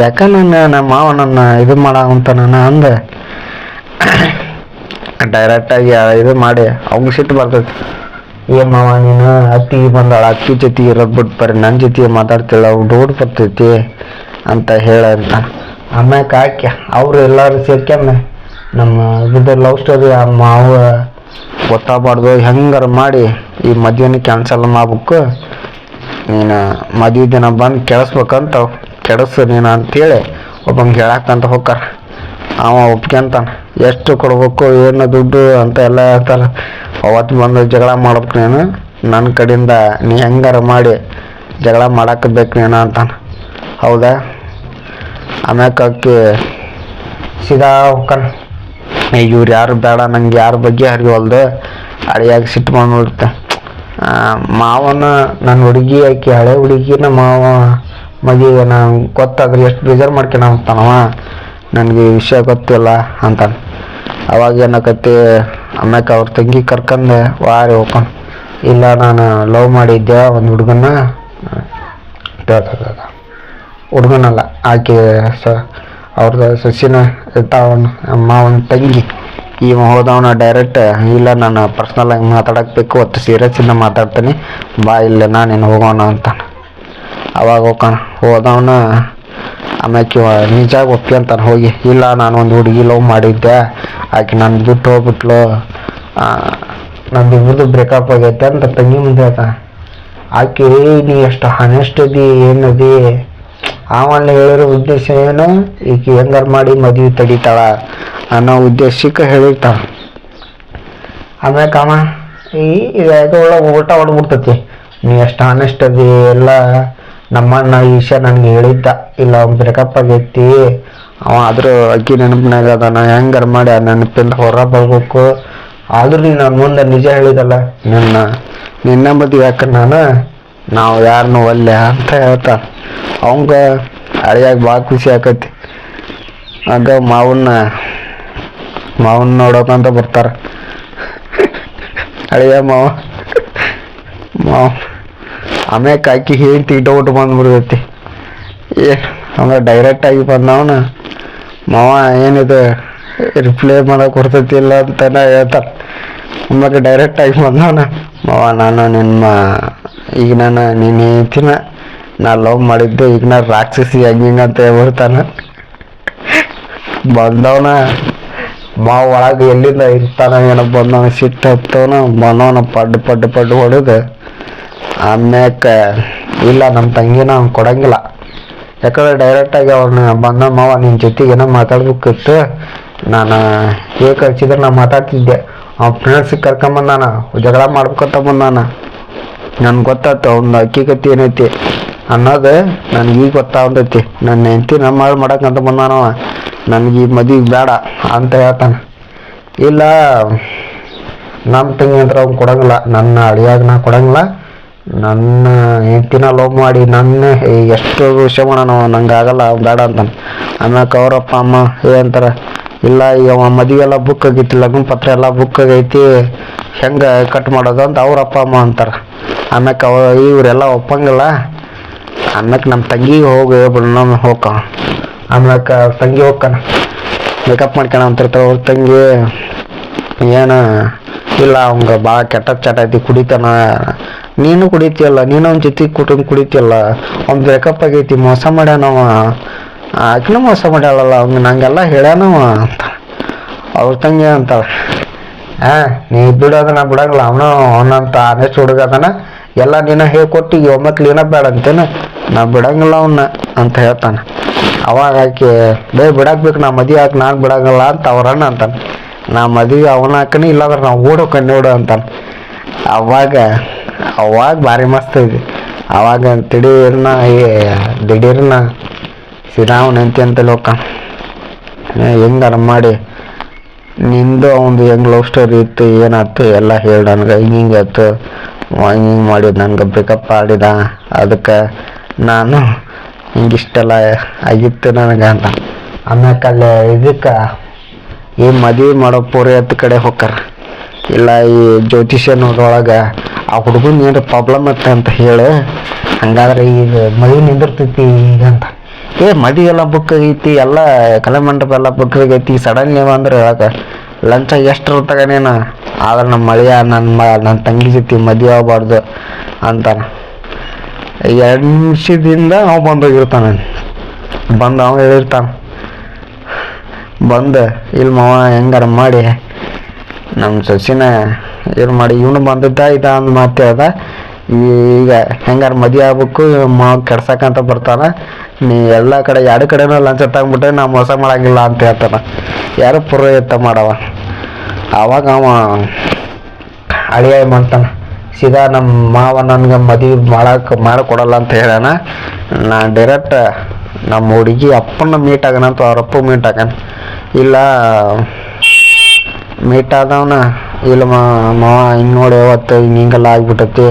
ಯಾಕೆ ನಮ್ಮ ಮಾವ ನನ್ನ ಇದು ಮಾಡಂತ ನಾನು ಅಂದೆ. ಡೈರೆಕ್ಟಾಗಿ ಇದು ಮಾಡಿ ಅವ್ನಿಗೆ ಸಿಟ್ಟು ಬರ್ತೈತಿ. ಏನ್ ಮಾವ ನೀನು ಅತ್ತಿಗೆ ಬಂದಾಳ, ಅತ್ತಿ ಜೊತೆ ಇರೋದು ಬಿಟ್ಟು ಬರೀ ನನ್ನ ಜೊತೆ ಮಾತಾಡ್ತಿಲ್ಲ, ಅವ್ರು ಡೌಟ್ ಬರ್ತೈತಿ ಅಂತ ಹೇಳಂತ. ಆಮ್ಯಾಕೆ ಹಾಕಿ ಅವರು ಎಲ್ಲರೂ ಸೇರ್ಕೊಂಡ ನಮ್ಮ ಇದು ಲವ್ ಸ್ಟೋರಿ ಆ ಮಾವ ಗೊತ್ತಾಗಬಾರ್ದು, ಹೆಂಗಾರ ಮಾಡಿ ಈ ಮದುವೆನ ಕ್ಯಾನ್ಸಲ್ ಮಾಡ್ಬೇಕು, ನೀನು ಮದುವೆ ದಿನ ಬಂದು ಕೆಡಿಸ್ಬೇಕಂತ, ಕೆಡಿಸು ನೀನು ಅಂತೇಳಿ ಒಬ್ಬಂಗೆ ಹೇಳಕ್ಕಂತ ಹೋಗ್ತಾರ. ಅವ ಒಪ್ಕೊಂತಾನ. ಎಷ್ಟು ಕೊಡ್ಬೇಕು ಏನು ದುಡ್ಡು ಅಂತ ಎಲ್ಲ ಹೇಳ್ತಾರೆ. ಅವತ್ತು ಬಂದು ಜಗಳ ಮಾಡ್ಬೇಕು ನೀನು, ನನ್ನ ಕಡೆಯಿಂದ ನೀ ಹೆಂಗಾರ ಮಾಡಿ ಜಗಳ ಮಾಡಕ್ಕೆ ಬೇಕು ನೀನು ಅಂತಾನೆ. ಹೌದಾ? ಆಮ್ಯಾಕೆ ಅಕ್ಕಿ ಸೀದಾ ಹೋಗ್ತಾನೆ. ಇವ್ರು ಯಾರು ಬೇಡ, ನಂಗೆ ಯಾರ ಬಗ್ಗೆ ಹರಿವಲ್ದು. ಅಳಿಯಾಗಿ ಸಿಟ್ಟು ಬಂದ್ಬಿಡುತ್ತೆ. ಮಾವನ ನನ್ನ ಹುಡುಗಿ ಆಕಿ ಹಳೆ ಹುಡುಗಿನ ಮಾವ ಮದುವೆ ನಾನು ಗೊತ್ತಾದ್ರೆ ಎಷ್ಟು ಬೇಜಾರು ಮಾಡ್ಕೊಂಡು ಹೋಗ್ತಾನವ, ನನಗೆ ಈ ವಿಷಯ ಗೊತ್ತಿಲ್ಲ ಅಂತಾನೆ. ಅವಾಗ ಏನಕತ್ತಿ ಆಮ್ಯಾಕೆ ಅವ್ರ ತಂಗಿ ಕರ್ಕಂಡು ವಾರಿ ಹೋಗ್ಕೊಂಡು, ಇಲ್ಲ ನಾನು ಲವ್ ಮಾಡಿದ್ದೆ ಒಂದು ಹುಡುಗನಲ್ಲ ಆಕೆ ಅವ್ರದ್ದು ಸೊಸಿನ ಇರ್ತಾವನು ಮಾವನ ತಂಗಿ. ಇವ ಹೋದವನ ಡೈರೆಕ್ಟ್ ಇಲ್ಲ ನಾನು ಪರ್ಸ್ನಲ್ ಆಗಿ ಮಾತಾಡಕ್ಕೆ ಒತ್ತು ಸೀರಿಯಸ್ಸಿಂದ ಮಾತಾಡ್ತೀನಿ, ಬಾ ಇಲ್ಲ ನಾನೇನು ಹೋಗೋಣ ಅಂತಾನೆ. ಅವಾಗ ಹೋದವನ ಆಮ್ಯಾಕೆ ನಿಜ ಒಪ್ಕೊಂತಾನೆ ಹೋಗಿ, ಇಲ್ಲ ನಾನು ಒಂದು ಹುಡುಗಿ ಲವ್ ಮಾಡಿದ್ದೆ, ಆಕೆ ನಾನು ಬಿಟ್ಟು ಹೋಗ್ಬಿಟ್ಲು, ನಂದು ಇಬ್ಬರದು ಬ್ರೇಕಪ್ ಆಗೈತೆ ಅಂತ ತಂಗಿ ಮುಂದೆ ಹೇಳ್ತಾನೆ. ಆಕೆ ನೀ ಎಷ್ಟು ಹಾನೆಸ್ಟ್ ಅದಿ ಏನದಿ, ಆಮೇಲೆ ಹೇಳಿರೋ ಉದ್ದೇಶ ಏನು, ಈಕೆ ಹೆಂಗಾರು ಮಾಡಿ ಮದುವೆ ತಡಿತಾಳ ಅನ್ನೋ ಉದ್ದೇಶಕ್ಕೆ ಹೇಳಿರ್ತಾಳ. ಆಮ್ಯಾಕ ಅವ ಇದು ಒಳಗೆ ಊಟ ಹೊಡ್ಬಿಡ್ತೈತಿ, ನೀ ಎಷ್ಟು ಹಾನೆಸ್ಟ್ ಅದಿ, ಎಲ್ಲ ನಮ್ಮಣ್ಣ ಈ ವಿಷಯ ನನಗೆ ಹೇಳಿದ್ದ, ಇಲ್ಲ ಅವ್ನು ಬ್ರೇಕಪ್ ಆಗೈತಿ, ಅವ ಆದರೂ ಅಕ್ಕಿ ನೆನಪಿನಾಗ ಅದಾನ, ಹೆಂಗಾರ ಮಾಡಿ ಆ ನೆನಪಿಂದ ಹೊರ ಬರ್ಬೇಕು, ಆದ್ರೂ ನೀನು ನನ್ನ ಮುಂದೆ ನಿಜ ಹೇಳಿದಲ್ಲ, ನಿನ್ನ ಮದುವೆ ಯಾಕೆ ನಾವು ಯಾರನ್ನೂ ಒಲ್ಲೆ ಅಂತ ಹೇಳ್ತಾ. ಅವಂಗ ಅಳಿಯಾಗ ಭಾಳ ಖುಷಿ ಆಕೈತಿ. ಆಗ ಮಾವನ್ನ ನೋಡೋಕಂತ ಬರ್ತಾರ. ಅಳಿಯ ಮಾವ ಆಮ್ಯಾಕೆ ಆಕಿ ಹೇಳ್ತಿ ಡೌಟ್ ಬಂದ್ಬಿಡ್ತೈತಿ. ಹಂಗ ಡೈರೆಕ್ಟಾಗಿ ಬಂದವನ ಮಾವ ಏನಿದು ರಿಪ್ಲೈ ಮಾಡಕ್ಕೆ ಬರ್ತೈತಿ ಇಲ್ಲ ಅಂತಾನ ಹೇಳ್ತಾರ. ಆಮ್ಯಾಗ ಡೈರೆಕ್ಟಾಗಿ ಬಂದವನ ಮಾವ ಈಗ ನೀನು ಹೇಳ್ತೀನ ನಾ ಲವ್ ಮಾಡಿದ್ದೆ ಈಗ ನಾ ರಾಕ್ಷಸಿ ಹಂಗಿಂಗ ಅಂತ ಹೇಳ್ಬಿಡ್ತಾನ. ಬಂದವನ ಮಾವ ಒಳಗೆ ಎಲ್ಲಿಂದ ಇರ್ತಾನ ಏನೋ ಬಂದವನ ಸಿಟ್ಟು ಹತ್ತವನ ಬಂದವನ ಪಡ್ಡು ಹೊಡೆದು ಆಮ್ಯಾಕ ಇಲ್ಲ ನಮ್ಮ ತಂಗಿನ ಅವ್ನು ಕೊಡಂಗಿಲ್ಲ. ಯಾಕಂದ್ರೆ ಡೈರೆಕ್ಟಾಗಿ ಅವ್ರನ್ನ ಬಂದ ಮಾವ ನಿನ್ನ ಜೊತೆಗೆ ಏನೋ ಮಾತಾಡ್ಬೇಕಿತ್ತು, ನಾನು ಹೇಗೆ ಕಳ್ಸಿದ್ರೆ ನಾ ಮಾತಾಡ್ತಿದ್ದೆ. ಅವ್ನ ಫ್ರೆಂಡ್ಸಿಗೆ ಕರ್ಕೊಂಬಂದಾನ, ಜಗಳ ಮಾಡ್ಬೇಕಂತ ಬಂದಾನ. ನನ್ಗೆ ಗೊತ್ತಾಯ್ತು ಅವ್ನ ಅಕ್ಕಿ ಕತ್ತಿ ಏನೈತಿ ಅನ್ನೋದು ನನಗೆ ಈಗ ಗೊತ್ತಾಗ್ತೈತಿ. ನನ್ನ ಹೆಂಡತಿ ನಮ್ಮ ಮಾಡಕ್ಕಂತ ಬಂದಾನವ, ನನಗೆ ಈ ಮದುವೆ ಬೇಡ ಅಂತ ಹೇಳ್ತಾನೆ. ಇಲ್ಲ ನಮ್ಮ ತಂಗಿ ಅಂದ್ರೆ ಅವ್ನು ಕೊಡಂಗಿಲ್ಲ, ನನ್ನ ಅಡಿಯಾಗ ನಾ ಕೊಡಂಗಿಲ್ಲ, ನನ್ನ ಹೆಂಡತಿನ ಲವ್ ಮಾಡಿ ನನ್ನ ಎಷ್ಟು ವಿಷಯ ಮಾಡೋಣ ನಂಗೆ ಆಗಲ್ಲ ಬೇಡ ಅಂತಾನೆ. ಆಮ್ಯಾಕ ಅವರಪ್ಪ ಅಮ್ಮ ಅಂತಾರೆ ಇಲ್ಲ ಈಗ ಮದುವೆ ಎಲ್ಲ ಬುಕ್ ಆಗೈತಿ, ಲಗ್ನ ಪತ್ರ ಎಲ್ಲ ಬುಕ್ ಆಗೈತಿ, ಹೆಂಗೆ ಕಟ್ ಮಾಡೋದು ಅಂತ ಅವ್ರ ಅಪ್ಪ ಅಮ್ಮ ಅಂತಾರೆ. ಆಮ್ಯಾಕ ಇವರೆಲ್ಲ ಒಪ್ಪಂಗಿಲ್ಲ. ಆಮ್ಯಾಕ ನಮ್ಮ ತಂಗಿಗೆ ಹೋಗಿ ನಮ್ಮ ಹೋಗ. ಆಮ್ಯಾಕ ತಂಗಿ ಹೋಗ್ತಾನ ಮೇಕಪ್ ಮಾಡ್ಕೊಳ ಅಂತಿರ್ತಾವ. ಅವ್ರ ತಂಗಿ ಏನು ಇಲ್ಲ ಅವಂಗ ಭಾಳ ಕೆಟ್ಟ ಚಟ ಐತಿ, ಕುಡಿತಾನ. ನೀನು ಕುಡಿತೀಯಲ್ಲ, ನೀನು ಅವ್ನ ಜೊತೆ ಕುಟುಂಬ ಕುಡಿತೀಯಲ್ಲ, ಅವ್ನ ಬ್ರೇಕಪ್ ಆಗೈತಿ, ಮೋಸ ಮಾಡ್ಯಾನವ, ಆಕಿನೂ ಮೋಸ ಮಾಡ್ಯಾಳಲ್ಲ ಅವ್ನು, ನಂಗೆಲ್ಲ ಹೇಳ್ಯಾನವ ಅಂತ ಅವ್ರ ತಂಗಿ ಅಂತಾಳ. ನೀ ಬಿಡೋದು ನಾ ಬಿಡಂಗಿಲ್ಲ, ಅವನಂತ ಆನೆಸ್ಟ್ ಹುಡುಗ ಅದನ, ಎಲ್ಲ ನೀನು ಹೇಳ್ಕೊಟ್ಟು ಈಗ ಒಮ್ಮೆ ಕ್ಲೀನಪ್ ಬೇಡ ಅಂತೇನು, ನಾ ಬಿಡಂಗಿಲ್ಲ ಅವನ್ನ ಅಂತ ಹೇಳ್ತಾನೆ. ಅವಾಗ ಆಕೆ ಬಿಡಾಕ್ಬೇಕು, ನಾ ಮದುವೆ ಹಾಕಿ ನಾನು ಬಿಡಂಗಿಲ್ಲ ಅಂತ ಅವ್ರಣ್ಣ ಅಂತಾನೆ. ನಾ ಮದುವೆ ಅವನ ಹಾಕನಿ ಇಲ್ಲಾಂದ್ರೆ ನಾವು ಓಡೋಕ ನೋಡು ಅಂತಾನೆ. ಅವಾಗ ಭಾರಿ ಮಸ್ತ್ ಐತಿ. ಅವಾಗ ದಿಢೀರ್ನ ಸೀದಾ ಅವನ ಹೆಂಡತಿ ಅಂತೇಳಿ ಹೋಗ್ತಾನ. ಹೆಂಗಾರ ಮಾಡಿ ನಿಂದು ಅವನು ಹೆಂಗೆ ಲವ್ ಸ್ಟೋರಿ ಇತ್ತು ಏನಾಯ್ತು ಎಲ್ಲ ಹೇಳಿ ನನಗೆ ಹಿಂಗೆ ಆಯ್ತು, ಹಿಂಗೆ ಮಾಡಿದ್ದು ನನಗೆ ಬ್ರೇಕಪ್ ಆಡಿದ, ಅದಕ್ಕೆ ನಾನು ಹಿಂಗಿಷ್ಟೆಲ್ಲ ಆಗಿತ್ತು ನನಗೆ ಅಂತ. ಆಮ್ಯಾಕ ಅಲ್ಲಿ ಇದಕ್ಕೆ ಈ ಮದುವೆ ಮಾಡೋ ಪೂರೈತ ಕಡೆ ಹೋಗ್ತಾರ. ಇಲ್ಲ ಈ ಜ್ಯೋತಿಷ್ಯನೊಳಗೆ ಆ ಹುಡುಗನ ಏನಾರ ಪ್ರಾಬ್ಲಮ್ ಇತ್ತು ಅಂತ ಹೇಳಿ, ಹಂಗಾದ್ರೆ ಈಗ ಮದುವೆ ನಿಂದಿರ್ತೈತಿ ಈಗ ಅಂತ. ಮದುವೆ ಎಲ್ಲ ಬುಕ್ ಆಗೈತಿ, ಎಲ್ಲ ಕಲೆ ಮಂಟಪ ಎಲ್ಲ ಬುಕ್ ಆಗೈತಿ, ಸಡನ್ ಅಂದ್ರೆ ಹೇಳಕ್ಕೆ ಲಂಚ ಎಷ್ಟು ತಗನೇನ, ಆದ್ರೆ ನಮ್ಮ ಮಳೆಯ ನನ್ನ ತಂಗಿ ಜೊತೆ ಮದುವೆ ಆಗಬಾರ್ದು ಅಂತಾನೆ. 2 ನಿಮಿಷದಿಂದ ಅವ ಬಂದೋಗಿರ್ತಾನೆ. ಅವ ಹೇಳಿರ್ತಾನೆ, ಇಲ್ಲಿ ಮಾವ ಹೆಂಗಾರ ಮಾಡಿ ನಮ್ಮ ಸೊಸಿನ ಏನು ಮಾಡಿ ಇವನು ಬಂದಿದ್ದ ಅಂದು ಮಾತು ಹೇಳ್ದ, ಈಗ ಹೆಂಗಾರ ಮದುವೆ ಆಗ್ಬೇಕು ಮಾವ ಕೆಡ್ಸಕ್ಕಂತ ಬರ್ತಾನೆ, ನೀ ಎಲ್ಲ ಕಡೆ 2 ಕಡೆನೂ ಲಂಚ ತಗೊಂಬಿಟ್ರೆ ನಾ ಮೋಸ ಮಾಡಂಗಿಲ್ಲ ಅಂತ ಹೇಳ್ತಾನೆ. ಯಾರು ಪುರೋಹಿತ ಮಾಡವ. ಆವಾಗ ಅವ ಅಳಿಯ ಮಾಡ್ತಾನೆ, ಸೀದಾ ನಮ್ಮ ಮಾವ ನನಗೆ ಮದುವೆ ಮಾಡಿಕೊಡಲ್ಲ ಅಂತ ಹೇಳ್ಯಾನ, ನಾ ಡೈರೆಕ್ಟ್ ನಮ್ಮ ಹುಡುಗಿ ಅಪ್ಪನ ಮೀಟ್ ಆಗೋಣ ಅಂತ ಅವ್ರ ಅಪ್ಪ ಮೀಟ್ ಆಗೋಣ. ಇಲ್ಲ ಮೀಟ್ ಆದವನ ಇಲ್ಲ ಮಾವ ಹಿಂಗೆ ನೋಡಿ ಅವತ್ತು ಹಿಂಗೆಲ್ಲ ಆಗ್ಬಿಟ್ಟೈತಿ,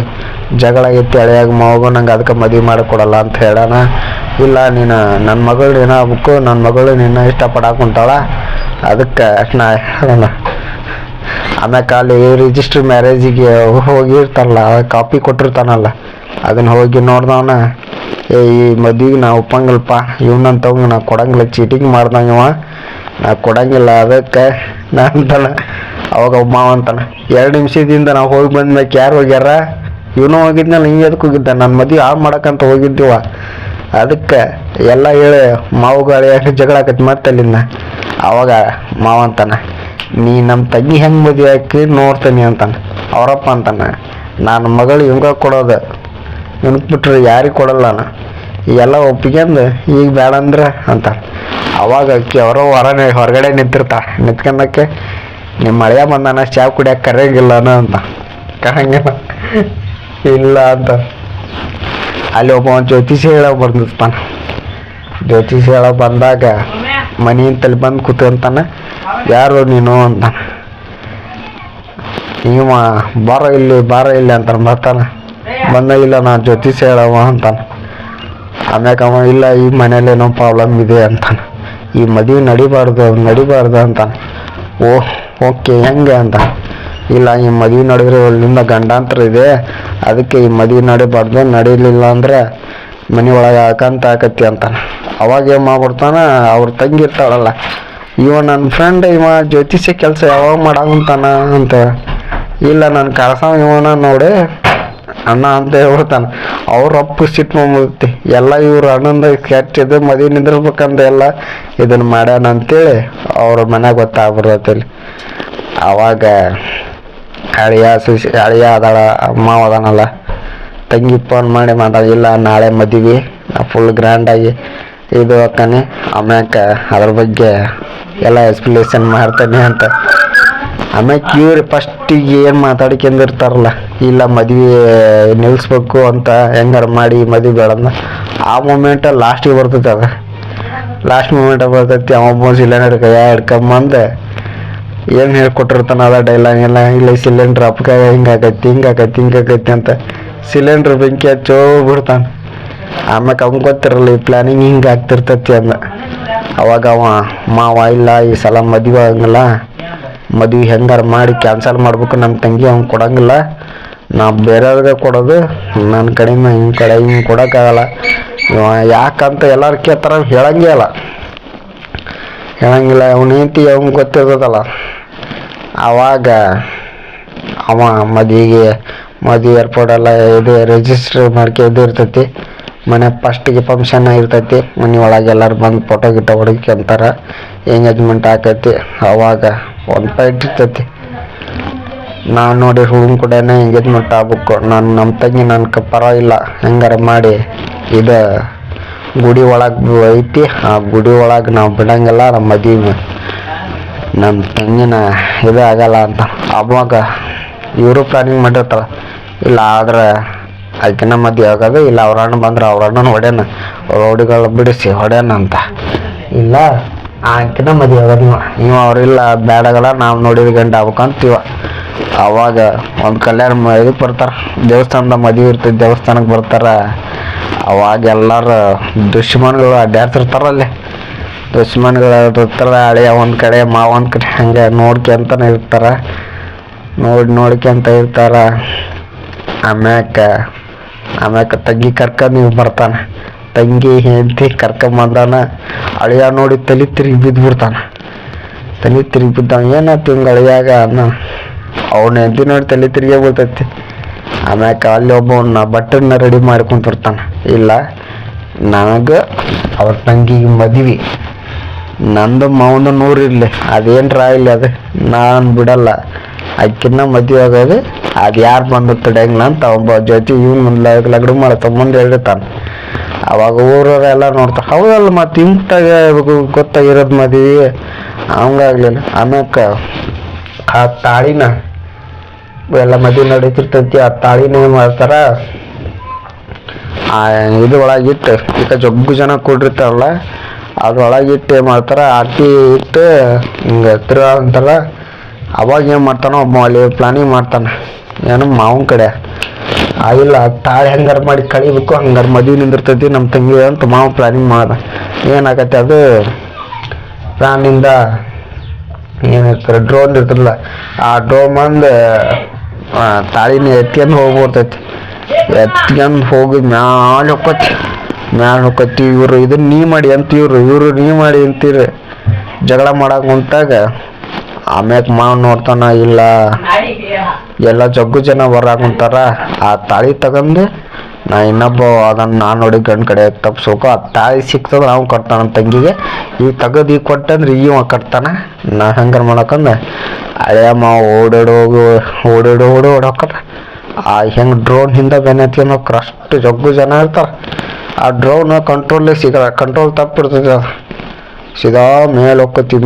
ಜಗಳ ಆಗೈತಿ ಹಳೆಯಾಗ ಮಾವಗೂ ನಂಗೆ ಅದಕ್ಕೆ ಮದುವೆ ಮಾಡಿಕೊಡಲ್ಲ ಅಂತ ಹೇಳ್ಯಾನ. ಇಲ್ಲ ನೀನು ನನ್ನ ಮಗಳು ಏನಾಗಬೇಕು, ನನ್ನ ಮಗಳು ನಿನ್ನ ಇಷ್ಟಪಡಾಕುಂತಾಳ, ಅದಕ್ಕೆ ನಾ ಹೇಳೋಣ. ಆಮ್ಯಾಕ ಅಲ್ಲಿ ರಿಜಿಸ್ಟರ್ ಮ್ಯಾರೇಜಿಗೆ ಹೋಗಿರ್ತಾರಲ್ಲ, ಕಾಪಿ ಕೊಟ್ಟಿರ್ತಾನಲ್ಲ, ಅದನ್ನು ಹೋಗಿ ನೋಡ್ದವನ ಈ ಮದುವೆಗೆ ನಾ ಒಪ್ಪಂಗಿಲ್ಲಪ್ಪ, ಇವನಂತವಂಗ ನಾ ಕೊಡಂಗಿಲ್ಲ, ಚೀಟಿಂಗ್ ಮಾಡ್ದಂಗವ, ನಾ ಕೊಡಂಗಿಲ್ಲ, ಅದಕ್ಕೆ ನಾ ಅಂತಾನೆ. ಅವಾಗ ಮಾವ ಅಂತಾನೆ, 2 ನಿಮಿಷದಿಂದ ನಾವು ಹೋಗಿ ಬಂದ್ಮ್ಯಾಕೆ ಯಾರು ಹೋಗ್ಯಾರ, ಇವನು ಹೋಗಿದ್ನಲ್ಲ, ಹಿಂಗೆ ಅದಕ್ಕೆ ಹೋಗಿದ್ದ, ನನ್ನ ಮದುವೆ ಹಾಳು ಮಾಡಕ್ಕಂತ ಹೋಗಿದ್ದೀವ, ಅದಕ್ಕೆ ಎಲ್ಲ ಹೇಳಿ ಮಾವುಗಳು ಜಗಳ ಆಕೈತಿ ಮತ್ತೆ ಅಲ್ಲಿಂದ. ಅವಾಗ ಮಾವ ಅಂತಾನೆ, ನೀ ನಮ್ಮ ತಂಗಿ ಹೆಂಗೆ ಮದುವೆ ಹಾಕಿ ನೋಡ್ತೀನಿ ಅಂತಾನೆ. ಅವರಪ್ಪ ಅಂತಾನೆ, ನಾನು ಮಗಳು ಇವಂಗ ಕೊಡೋದು, ಇವನ್ಗೆ ಬಿಟ್ರೆ ಯಾರಿಗೆ ಕೊಡಲ್ಲ ನಾನು, ಎಲ್ಲ ಒಪ್ಪಿಗೆಂದು ಈಗ ಬೇಡ ಅಂದ್ರೆ ಅಂತ. ಅವಾಗ ಅಕ್ಕಿ ಅವರು ಹೊರಗಡೆ ನಿಂತ್ಕೊಂಡಕ್ಕೆ ನಿಮ್ಮ ಮಳೆಯ ಬಂದಾನ, ಚಾ ಕುಡಿಯೋಕೆ ಕರೆಯಂಗಿಲ್ಲನ ಅಂತ. ಕರಂಗಿಲ್ಲ ಇಲ್ಲ ಅಂತ. ಅಲ್ಲಿ ಒಬ್ಬ ಜ್ಯೋತಿಷಿ ಹೇಳೋ ಬಂದಿರ್ತಾನೆ. ಜ್ಯೋತಿಷಿ ಹೇಳೋ ಬಂದಾಗ ಮನೆಯಿಂತಲ್ಲಿ ಬಂದು ಕೂತ್ಕೊಂತಾನೆ. ಯಾರು ನೀನು ಅಂತಾನೆ. ಇವ ಬಾರ ಇಲ್ಲಿ ಅಂತಾನೆ. ಬರ್ತಾನೆ. ಬಂದಾಗಿಲ್ಲ ನಾ ಜ್ಯೋತಿಷಿ ಹೇಳವ ಅಂತಾನೆ. ಆಮ್ಯಾಕ ಅವ ಇಲ್ಲ ಈ ಮನೇಲೇನೋ ಪ್ರಾಬ್ಲಮ್ ಇದೆ ಅಂತಾನೆ. ಈ ಮದುವೆ ನಡಿಬಾರ್ದು ಅಂತಾನೆ. ಓಕೆ ಹೆಂಗೆ ಅಂತ. ಇಲ್ಲ ಈ ಮದುವೆ ನಡೆದ್ರೆ ಅಲ್ಲಿಂದ ಗಂಡಾಂತರ ಇದೆ, ಅದಕ್ಕೆ ಈ ಮದುವೆ ನಡಿಬಾರ್ದು, ನಡೀಲಿಲ್ಲ ಅಂದರೆ ಮನೆ ಒಳಗೆ ಹಾಕಂತ ಆಕತಿ ಅಂತಾನೆ. ಅವಾಗ ಏನು ಮಾಡ್ಬಿಡ್ತಾನ, ಅವ್ರ ತಂಗಿ ಇರ್ತಾಳಲ್ಲ, ಇವ ನನ್ನ ಫ್ರೆಂಡ್ ಇವ ಜ್ಯೋತಿಷ್ಯ ಕೆಲಸ ಯಾವಾಗ ಮಾಡಂತಾನ ಅಂತ. ಇಲ್ಲ ನಾನು ಕಳ್ಸ ಇವನ ನೋಡಿ ಅಣ್ಣ ಅಂತ ಹೇಳ್ಬಿಡ್ತಾನೆ. ಅವ್ರ ಅಪ್ಪ ಸಿಟ್ಟು ಮಾಡ್ಬಿಡುತ್ತೆ, ಎಲ್ಲ ಇವ್ರು ಅಣ್ಣಂದ ಕೆಟ್ಟಿದ್ದು ಮದುವೆ ನಿಂದಿರ್ಬೇಕಂತ ಎಲ್ಲ ಇದನ್ನು ಮಾಡ್ಯಾನ ಅಂತೇಳಿ ಅವ್ರ ಮನ್ಯಾಗ ಗೊತ್ತಾಗ್ಬಿಡ್ತೈತಿ. ಅವಾಗ ಅಳಿಯ ಅದಾಳ, ಮಾವ ಅದಾನಲ್ಲ, ತಂಗಿ ಫೋನ್ ಮಾಡಿ ಇಲ್ಲ ನಾಳೆ ಮದುವೆ ಫುಲ್ ಗ್ರ್ಯಾಂಡಾಗಿ ಇದು ಹಾಕಾನೆ, ಆಮ್ಯಾಕ ಅದ್ರ ಬಗ್ಗೆ ಎಲ್ಲ ಎಕ್ಸ್ಪ್ಲೇಷನ್ ಮಾಡ್ತಾನೆ ಅಂತ. ಆಮ್ಯಾಕ ಇವ್ರು ಫಸ್ಟಿಗೆ ಏನು ಮಾತಾಡ್ಕೊಂಡಿರ್ತಾರಲ್ಲ, ಇಲ್ಲ ಮದುವೆ ನಿಲ್ಲಿಸ್ಬೇಕು ಅಂತ ಹೆಂಗಾರ ಮಾಡಿ ಮದುವೆ ಬೇಡಂದ, ಆ ಮೂಮೆಂಟ ಲಾಸ್ಟಿಗೆ ಬರ್ತೈತೆ. ಅದು ಲಾಸ್ಟ್ ಮೂಮೆಂಟ್ ಬರ್ತೈತಿ. ಅವ ಸಿಲಿಂಡರ್ ಕೈಯ ಹಿಡ್ಕೊಂಬಂದು ಏನು ಹೇಳ್ಕೊಟ್ಟಿರ್ತಾನ ಅದ ಡೈಲಾಗ್ ಎಲ್ಲ, ಇಲ್ಲ ಸಿಲಿಂಡ್ರ್ ಅಪ್ಕ ಹಿಂಗಾಕೈತಿ ಅಂತ ಸಿಲಿಂಡ್ರ್ ಬೆಂಕಿ ಹಚ್ಚೋ ಬಿಡ್ತಾನೆ. ಆಮ್ಯಾಕ ಅವ್ನು ಗೊತ್ತಿರಲ್ಲ ಈ ಪ್ಲ್ಯಾನಿಂಗ್ ಹಿಂಗೆ ಆಗ್ತಿರ್ತೈತಿ ಅಂದ. ಅವಾಗ ಅವ ಮಾವ ಇಲ್ಲ ಈ ಸಲ ಮದುವೆ ಆಗಂಗಿಲ್ಲ, ಮದುವೆ ಹೆಂಗಾರ ಮಾಡಿ ಕ್ಯಾನ್ಸಲ್ ಮಾಡ್ಬೇಕು, ನಮ್ಮ ತಂಗಿ ಅವ್ನು ಕೊಡಂಗಿಲ್ಲ, ನಾ ಬೇರೆಯವ್ರಿಗೆ ಕೊಡೋದು, ನನ್ನ ಕಡೆಯಿಂದ ಹಿಂಗೆ ಕಡೆ ಹಿಂಗೆ ಕೊಡೋಕ್ಕಾಗಲ್ಲ. ಯಾಕಂತ ಎಲ್ಲರೂ ಕೇಳ್ತಾರ, ಹೇಳಂಗಿಲ್ಲ. ಅವ್ನ ಹೆಂಡತಿ ಅವ್ನಿಗೆ ಗೊತ್ತಿರ್ತದಲ್ಲ. ಆವಾಗ ಅವ ಮದುವೆ ಏರ್ಪೋರ್ಟೆಲ್ಲ ಇದು ರಿಜಿಸ್ಟ್ರ್ ಮಾಡ್ಕೆ ಇದು ಇರ್ತೈತಿ. ಮನೆ ಫಸ್ಟಿಗೆ ಫಂಕ್ಷನ್ ಇರ್ತೈತಿ, ಮನೆ ಒಳಗೆ ಎಲ್ಲರೂ ಬಂದು ಫೋಟೋ ಗಿಟ ಹೊಡ್ಕೊಂತಾರ, ಎಂಗೇಜ್ಮೆಂಟ್ ಆಕೈತಿ. ಅವಾಗ ಒಂದು ಫೈಟ್ ಇರ್ತೈತಿ. ನಾನು ನೋಡಿ ಹೂವಿನ ಕೂಡನೇ ಎಂಗೇಜ್ಮೆಂಟ್ ಆಗ್ಬೇಕು, ನಮ್ಮ ತಂಗಿ ನನ್ನ ಪರವಾಗಿಲ್ಲ ಹೆಂಗಾರ ಮಾಡಿ ಇದು ಗುಡಿ ಒಳಗೆ ಐತಿ, ಆ ಗುಡಿ ಒಳಗೆ ನಾವು ಬಿಡಂಗಿಲ್ಲ, ನಮ್ಮ ಮದುವೆ ನಮ್ಮ ತಂಗಿನ ಇದು ಆಗಲ್ಲ ಅಂತ. ಅವಾಗ ಇವರು ಪ್ಲಾನಿಂಗ್ ಮಾಡಿರ್ತಾರ, ಇಲ್ಲ ಆದ್ರೆ ಆಕಿನ ಮದುವೆ ಆಗೋದು, ಇಲ್ಲ ಅವ್ರ ಅಣ್ಣ ಬಂದ್ರೆ ಅವ್ರ ಅಣ್ಣನ ಹೊಡ್ಯಾನ, ರೋಡಿಗಳು ಬಿಡಿಸಿ ಹೊಡ್ಯಾನ ಅಂತ. ಇಲ್ಲ ಆಕಿನ ಮದುವೆ ಆಗೋದು ಇವ ಅವ್ರಿಲ್ಲ ಬೇಡಗಲ್ಲ, ನಾವು ನೋಡಿದ ಗಂಡ ಆಗ್ಬೇಕಂತೀವ. ಅವಾಗ ಒಂದು ಕಲ್ಯಾಣ ಇದಕ್ಕೆ ಬರ್ತಾರೆ, ದೇವಸ್ಥಾನದ ಮದುವೆ ಇರ್ತೈತಿ, ದೇವಸ್ಥಾನಕ್ಕೆ ಬರ್ತಾರೆ. ಅವಾಗ ಎಲ್ಲರೂ ದುಶ್ಮನ್ಗಳು ಅಡ್ಡಾಡ್ತಿರ್ತಾರಲ್ಲಿ, ದುಶ್ಮನ್ಗಳು ಇರ್ತಾರೆ. ಹಳೆಯ ಒಂದು ಕಡೆ ಮಾವ ಒಂದು ಕಡೆ ಹಂಗೆ ನೋಡ್ಕೊಂತಾನೆ ಇರ್ತಾರೆ, ನೋಡ್ಕೊಂತ ಇರ್ತಾರೆ. ಆಮ್ಯಾಕ ತಂಗಿ ಕರ್ಕೊಂಡು ಬರ್ತಾನೆ, ತಂಗಿ ಹೆಂಡತಿ ಕರ್ಕೊಂಬಂದಾನ. ಅಳಿಯ ನೋಡಿ ತಲೆ ತಿರುಗಿ ಬಿದ್ದುಬಿಡ್ತಾನೆ. ಏನಾಯ್ತು ಹಿಂಗೆ ಅಳಿಯಾಗ ಅನ್ನ, ಅವನ ಹೆಂಡತಿ ನೋಡಿ ತಲೆ ತಿರುಗೇ ಬೀಳ್ತೈತಿ. ಆಮ್ಯಾಕ ಅಲ್ಲಿ ಒಬ್ಬವನ್ನ ಬಟ್ಟನ್ನ ರೆಡಿ ಮಾಡ್ಕೊಂತಿರ್ತಾನೆ, ಇಲ್ಲ ನನಗೆ ಅವ್ರ ತಂಗಿಗೆ ಮದ್ವೆ, ನಂದು ಮಾವಂದು 100 ಇರಲಿ, ಅದೇನ್ರ ಇಲ್ಲಿ ಅದು ನಾನು ಬಿಡಲ್ಲ, ಅಕ್ಕಿನ್ನ ಮದುವೆ ಆಗೋದು, ಅದು ಯಾರು ಬಂದು ತಡೆಯಂಗಿಲ್ಲ ಅಂತ ಒಬ್ಬ ಜೊತೆ ಇವ್ನು ಲಗ್ನ ಮಾಡತ್ತ ಮುಂದೆ ಹೇಳಿರ್ತಾನೆ. ಅವಾಗ ಊರವರೆಲ್ಲ ನೋಡ್ತಾರೆ, ಹೌದಲ್ಲ ಮತ್ತು ಇಂತಾಗ ಗೊತ್ತಾಗಿರೋದು ಮದುವೆ ಹಂಗಾಗ್ಲಿಲ್ಲ. ಆಮ್ಯಾಕ ಆ ತಾಳಿನ ಎಲ್ಲ ಮದುವೆ ನಡೀತಿರ್ತೈತಿ, ಆ ತಾಳಿನ ಏನು ಮಾಡ್ತಾರ, ಇದು ಒಳಗಿಟ್ಟು ಈಗ ಜಗ್ಗು ಜನ ಕೂಡಿರ್ತಾರಲ್ಲ, ಅದ್ರೊಳಗಿಟ್ಟು ಏನು ಮಾಡ್ತಾರೆ, ಆರತಿ ಇಟ್ಟು ಹಿಂಗೆ ತಿರ್ಗ ಅಂತಾರ. ಅವಾಗ ಏನು ಮಾಡ್ತಾನೋ ಒಬ್ಬ ಅಲ್ಲಿ ಪ್ಲಾನಿಂಗ್ ಮಾಡ್ತಾನೆ, ಏನು ಮಾವನ ಕಡೆ ಇಲ್ಲ ತಾಳಿ ಹೆಂಗಾರ ಮಾಡಿ ಕಳಿಬೇಕು, ಹಂಗಾರ ಮದುವೆ ನಿಂದಿರ್ತೈತಿ ನಮ್ಮ ತಂಗಿ ಅಂತ ಮಾವ ಪ್ಲಾನಿಂಗ್ ಮಾಡ್ದ. ಏನಾಗತ್ತೆ ಅದು ಪ್ಲಾನಿಂದ ಏನಿರ್ತಾರೆ ಡ್ರೋನ್ ಇರ್ತಿರಲ್ಲ, ಆ ಡ್ರೋನ್ ಬಂದು ತಾಳಿನ ಎತ್ಕೊಂಡು ಹೋಗ್ಬಿಡ್ತೈತಿ. ಎತ್ಕೊಂಡು ಹೋಗಿ ಮ್ಯಾಲೆ ಹೊಕ್ಕತ್ತಿ. ಇವರು ಇದನ್ನ ನೀ ಮಾಡಿ ಅಂತ ಇವರು ನೀ ಮಾಡಿ ಅಂತೀರಿ ಜಗಳ ಮಾಡಕ್ಕೆ ಕುಂತಾಗ. ಆಮ್ಯಾಕ ಮಾವ ನೋಡ್ತಾನ, ಇಲ್ಲ ಎಲ್ಲ ಜಗ್ಗು ಜನ ಬರಾಕುಂತಾರ, ಆ ತಾಳಿ ತಗೊಂಡು ನಾ ಇನ್ನೊಬ್ಬ ಅದನ್ನು ನಾನು ನೋಡಿ ಗಂಡು ಕಡೆ ತಪ್ಪಿಸ್ಬೇಕು, ಆ ತಾಳಿ ಸಿಕ್ತದ ಅವ್ನು ಕಟ್ತಾನ ತಂಗಿಗೆ, ಈಗ ತೆಗೆದು ಈಗ ಕೊಟ್ಟಂದ್ರೆ ಇವ ಕಟ್ತಾನ, ನಾ ಹಂಗಾರ ಮಾಡಕಂದ ಹಳೆಯ ಮಾವ ಓಡೋಕತ್ತ. ಆ ಹೆಂಗೆ ಡ್ರೋನ್ ಹಿಂದೆ ಬೆನ್ನತ್ಕೊಂಡು ಹೋಗ್ರ, ಅಷ್ಟು ಜಗ್ಗು ಜನ ಇರ್ತಾರೆ. ಆ ಡ್ರೋನ್ ಕಂಟ್ರೋಲ್ ತಪ್ಪಿರ್ತೈತಿ, ಅದು ಸೀದಾ ಮೇಲೆ ಹೊಕ್ಕತ್ತಿ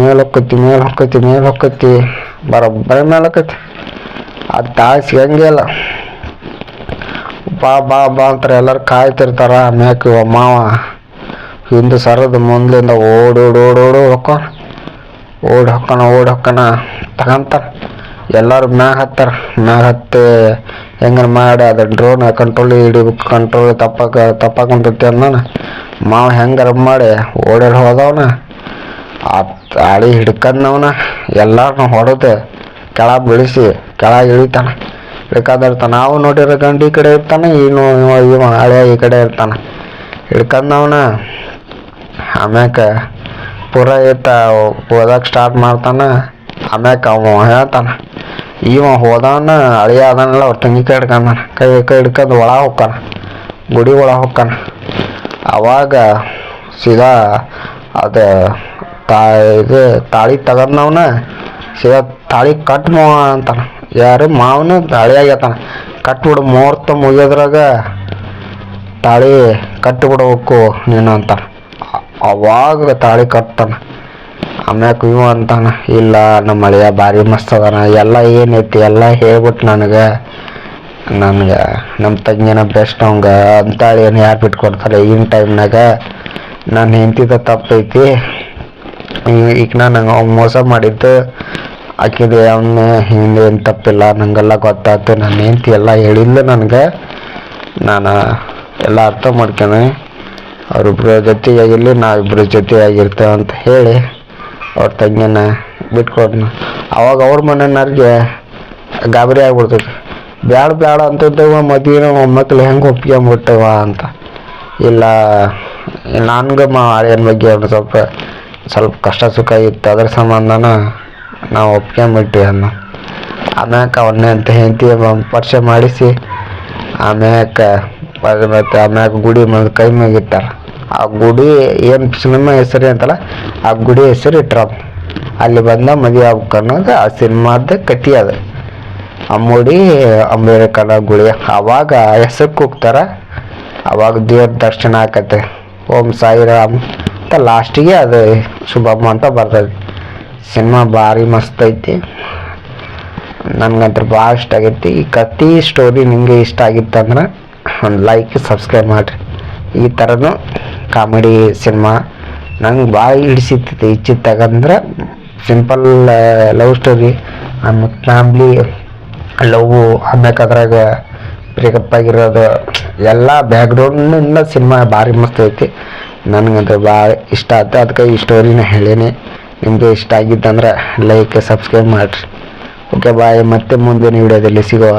ಬರೋಬ್ಬರಿ ಮೇಲೆ ಹೊಕ್ಕತ್ತಿ. ಅದು ತಾಳಿ ಸಿಗಂಗೇ ಇಲ್ಲ. ಬಾ ಅಂತಾರೆ, ಎಲ್ಲರೂ ಕಾಯ್ತಿರ್ತಾರ. ಆಮ್ಯಾಕ ಮಾವ ಹಿಂದೆ ಸರದ ಮುಂದ್ಲಿಂದ ಹೊಕ್ಕನ ತಗೊಂತಾರ. ಎಲ್ಲರೂ ಮ್ಯಾಗ ಹತ್ತಿ ಹೆಂಗಾರ ಮಾಡಿ ಅದು ಡ್ರೋನ್ ಕಂಟ್ರೋಲ್ ಹಿಡಿಬೇಕು, ಕಂಟ್ರೋಲ್ ತಪ್ಪಾಕೊಂತೈತಿ ಅಂದಾನ. ಮಾವ ಹೆಂಗಾರ ಮಾಡಿ ಓಡಾಡಿ ಹೋದವನ, ಆ ತಾಳಿ ಹಿಡ್ಕೊಂಡವನ ಎಲ್ಲಾರನ್ನ ಹೊಡೆದು ಕೆಳಗೆ ಬೀಳಿಸಿ ಕೆಳಗೆ ಇಳಿತಾನೆ. ನಾವು ನೋಡಿರೋ ಗಂಡು ಈ ಕಡೆ ಇರ್ತಾನೆ, ಇವ ಹಳೆಯ ಈ ಕಡೆ ಇರ್ತಾನೆ. ಹಿಡ್ಕೊಂಡವನ ಆಮ್ಯಾಕ ಪೂರ ಈತ ಓದಕ್ಕೆ ಸ್ಟಾರ್ಟ್ ಮಾಡ್ತಾನೆ. ಆಮ್ಯಾಕ ಅವ ಹೇಳ್ತಾನೆ, ಇವ ಹೋದವನ ಅಳಿಯ ಅದನ್ನೆಲ್ಲ ಅವ್ರ ತಂಗಿ ಕೈ ಹಿಡ್ಕೊಂಡಾನ. ಕೈ ಹಿಡ್ಕೊಂಡು ಒಳ ಹೋಗ್ತಾನ, ಗುಡಿ ಒಳಗೆ ಹೋಗ್ತಾನ. ಅವಾಗ ಸೀದಾ ಅದು ಇದು ತಾಳಿ ತಗದ್ನವನ ಸೀದಾ ತಾಳಿ ಕಟ್ ಮಾವ ಅಂತಾನ. ಯಾರು ಮಾವನ ತಾಳಿ ಆಗ್ಯತಾನ. ಕಟ್ಬಿಡು ಮುಹೂರ್ತ ಮುಗಿಯೋದ್ರಾಗ ತಾಳಿ ಕಟ್ಟಿಬಿಡ್ಬೇಕು ನೀನು ಅಂತಾನ. ಅವಾಗ ತಾಳಿ ಕಟ್ತಾನ. ಆಮ್ಯಾಕ ಇವ ಅಂತಾನ, ಇಲ್ಲ ನಮ್ಮ ಅಳಿಯ ಭಾರಿ ಮಸ್ತ್ ಅದಾನ, ಎಲ್ಲ ಏನೈತಿ ಎಲ್ಲ ಹೇಳ್ಬಿಟ್ಟು ನನಗೆ ನಮ್ಮ ತಂಗಿನ ಬೆಸ್ಟ್ ಅವಂಗ ಅಂತಾಳಿ ಏನು ಯಾರು ಬಿಟ್ಕೊಡ್ತಾರೆ ಈಗಿನ ಟೈಮ್ನಾಗ. ನಾನು ಹೆಂಡ್ತಿದ ತಪ್ಪೈತಿ, ಈಗ ನಾನು ಮೋಸ ಮಾಡಿದ್ದು ಆಕಿದೆ, ಅವನ್ನ ಹಿಂದೆ ಏನು ತಪ್ಪಿಲ್ಲ, ನನಗೆಲ್ಲ ಗೊತ್ತಾಯ್ತು. ನನ್ನ ಹೆಂಡ್ತಿ ಎಲ್ಲ ಹೇಳಿಲ್ಲ ನನಗೆ, ನಾನು ಎಲ್ಲ ಅರ್ಥ ಮಾಡ್ಕೊಂಡೆ. ಅವರಿಬ್ಬರ ಜೊತೆಯಾಗಿರಲಿ, ನಾವಿಬ್ಬರ ಜೊತೆಯಾಗಿರ್ತೇವೆ ಅಂತ ಹೇಳಿ ಅವ್ರ ತಂಗಿನ ಬಿಟ್ಕೊಡ್ನ. ಅವಾಗ ಅವ್ರ ಮನೆಯವ್ರಿಗೆ ಗಾಬರಿ ಆಗ್ಬಿಡ್ತೈತಿ. ಬ್ಯಾಡ ಅಂತಿದ್ದವ ಮದುವೆ ಮೊಮ್ಮಕ್ಳು ಹೆಂಗೆ ಒಪ್ಕೊಂಬಿಟ್ಟವ ಅಂತ. ಇಲ್ಲ ನನ್ಗೆ ಅಳಿಯನ ಬಗ್ಗೆ ಒಂದು ಸ್ವಲ್ಪ ಕಷ್ಟ ಸುಖ ಇತ್ತು, ಅದ್ರ ಸಂಬಂಧನ ನಾವು ಒಪ್ಕೊಂಬಿಟ್ವಿ ಅನ್ನ. ಆಮ್ಯಾಕ ಅವನ್ನೇ ಅಂತ ಹೆಂಡತಿ ಪರಿಚಯ ಮಾಡಿಸಿ ಆಮ್ಯಾಕ ಗುಡಿ ಮೇಲೆ ಕೈ ಮ್ಯಾಗಿಟ್ಟಾರ. ಆ ಗುಡಿ ಏನು ಸಿನಿಮಾ ಹೆಸರು ಅಂತಲ್ಲ, ಆ ಗುಡಿ ಹೆಸರು ಇಟ್ರ. ಅಲ್ಲಿ ಬಂದ ಮದುವೆ ಆಗ್ಬೇಕು ಅನ್ನೋದು ಆ ಸಿನಿಮಾದ ಕಥೆ ಅದು. ಅಮ್ಮುಡಿ ಅಂಬೇಡ್ಕರ್ ಗುಡಿ. ಅವಾಗ ಹೆಸರು ಕೂಗ್ತಾರ, ಅವಾಗ ದೇವ್ರ ದರ್ಶನ ಆಕತ್ತೆ. ಓಂ ಸಾಯಿರಾಮ್ ಅಂತ ಲಾಸ್ಟಿಗೆ ಅದು ಶುಭಮ್ಮ ಅಂತ ಬರ್ತೈತಿ. ಸಿನಿಮಾ ಭಾರಿ ಮಸ್ತ್ ಐತಿ, ನನಗಂತೂ ಭಾಳ ಇಷ್ಟ ಆಗೈತಿ. ಈ ಕತೆ ಸ್ಟೋರಿ ನಿಮಗೆ ಇಷ್ಟ ಆಗಿತ್ತಂದ್ರೆ ಒಂದು ಲೈಕ್ ಸಬ್ಸ್ಕ್ರೈಬ್ ಮಾಡಿರಿ. ಈ ಥರನೂ ಕಾಮಿಡಿ ಸಿನಿಮಾ ನಂಗೆ ಭಾಳ ಹಿಡಿಸಿರ್ತೈತಿ. ಇಚ್ಚಿತ್ತಾಗಂದ್ರೆ ಸಿಂಪಲ್ ಲವ್ ಸ್ಟೋರಿ, ಆಮೇಲೆ ಫ್ಯಾಮ್ಲಿ ಲವ್, ಆಮ್ಯಾಕ ಅದ್ರಾಗ ಬ್ರೇಕಪ್ ಆಗಿರೋದು ಎಲ್ಲ ಬ್ಯಾಕ್ಗ್ರೌಂಡಿಂದ ಸಿನಿಮಾ ಭಾರಿ ಮಸ್ತ್ ಐತಿ. ನನಗಂತೂ ಭಾಳ ಇಷ್ಟ ಆಯ್ತು, ಅದಕ್ಕೆ ಈ ಸ್ಟೋರಿನ ಹೇಳೀನಿ. ನಿಮಗೆ ಇಷ್ಟ ಆಗಿತ್ತಂದ್ರೆ ಲೈಕ್ ಸಬ್ಸ್ಕ್ರೈಬ್ ಮಾಡಿರಿ. ಓಕೆ ಬಾಯ್, ಮತ್ತೆ ಮುಂದಿನ ವಿಡಿಯೋದಲ್ಲಿ ಸಿಗುವ.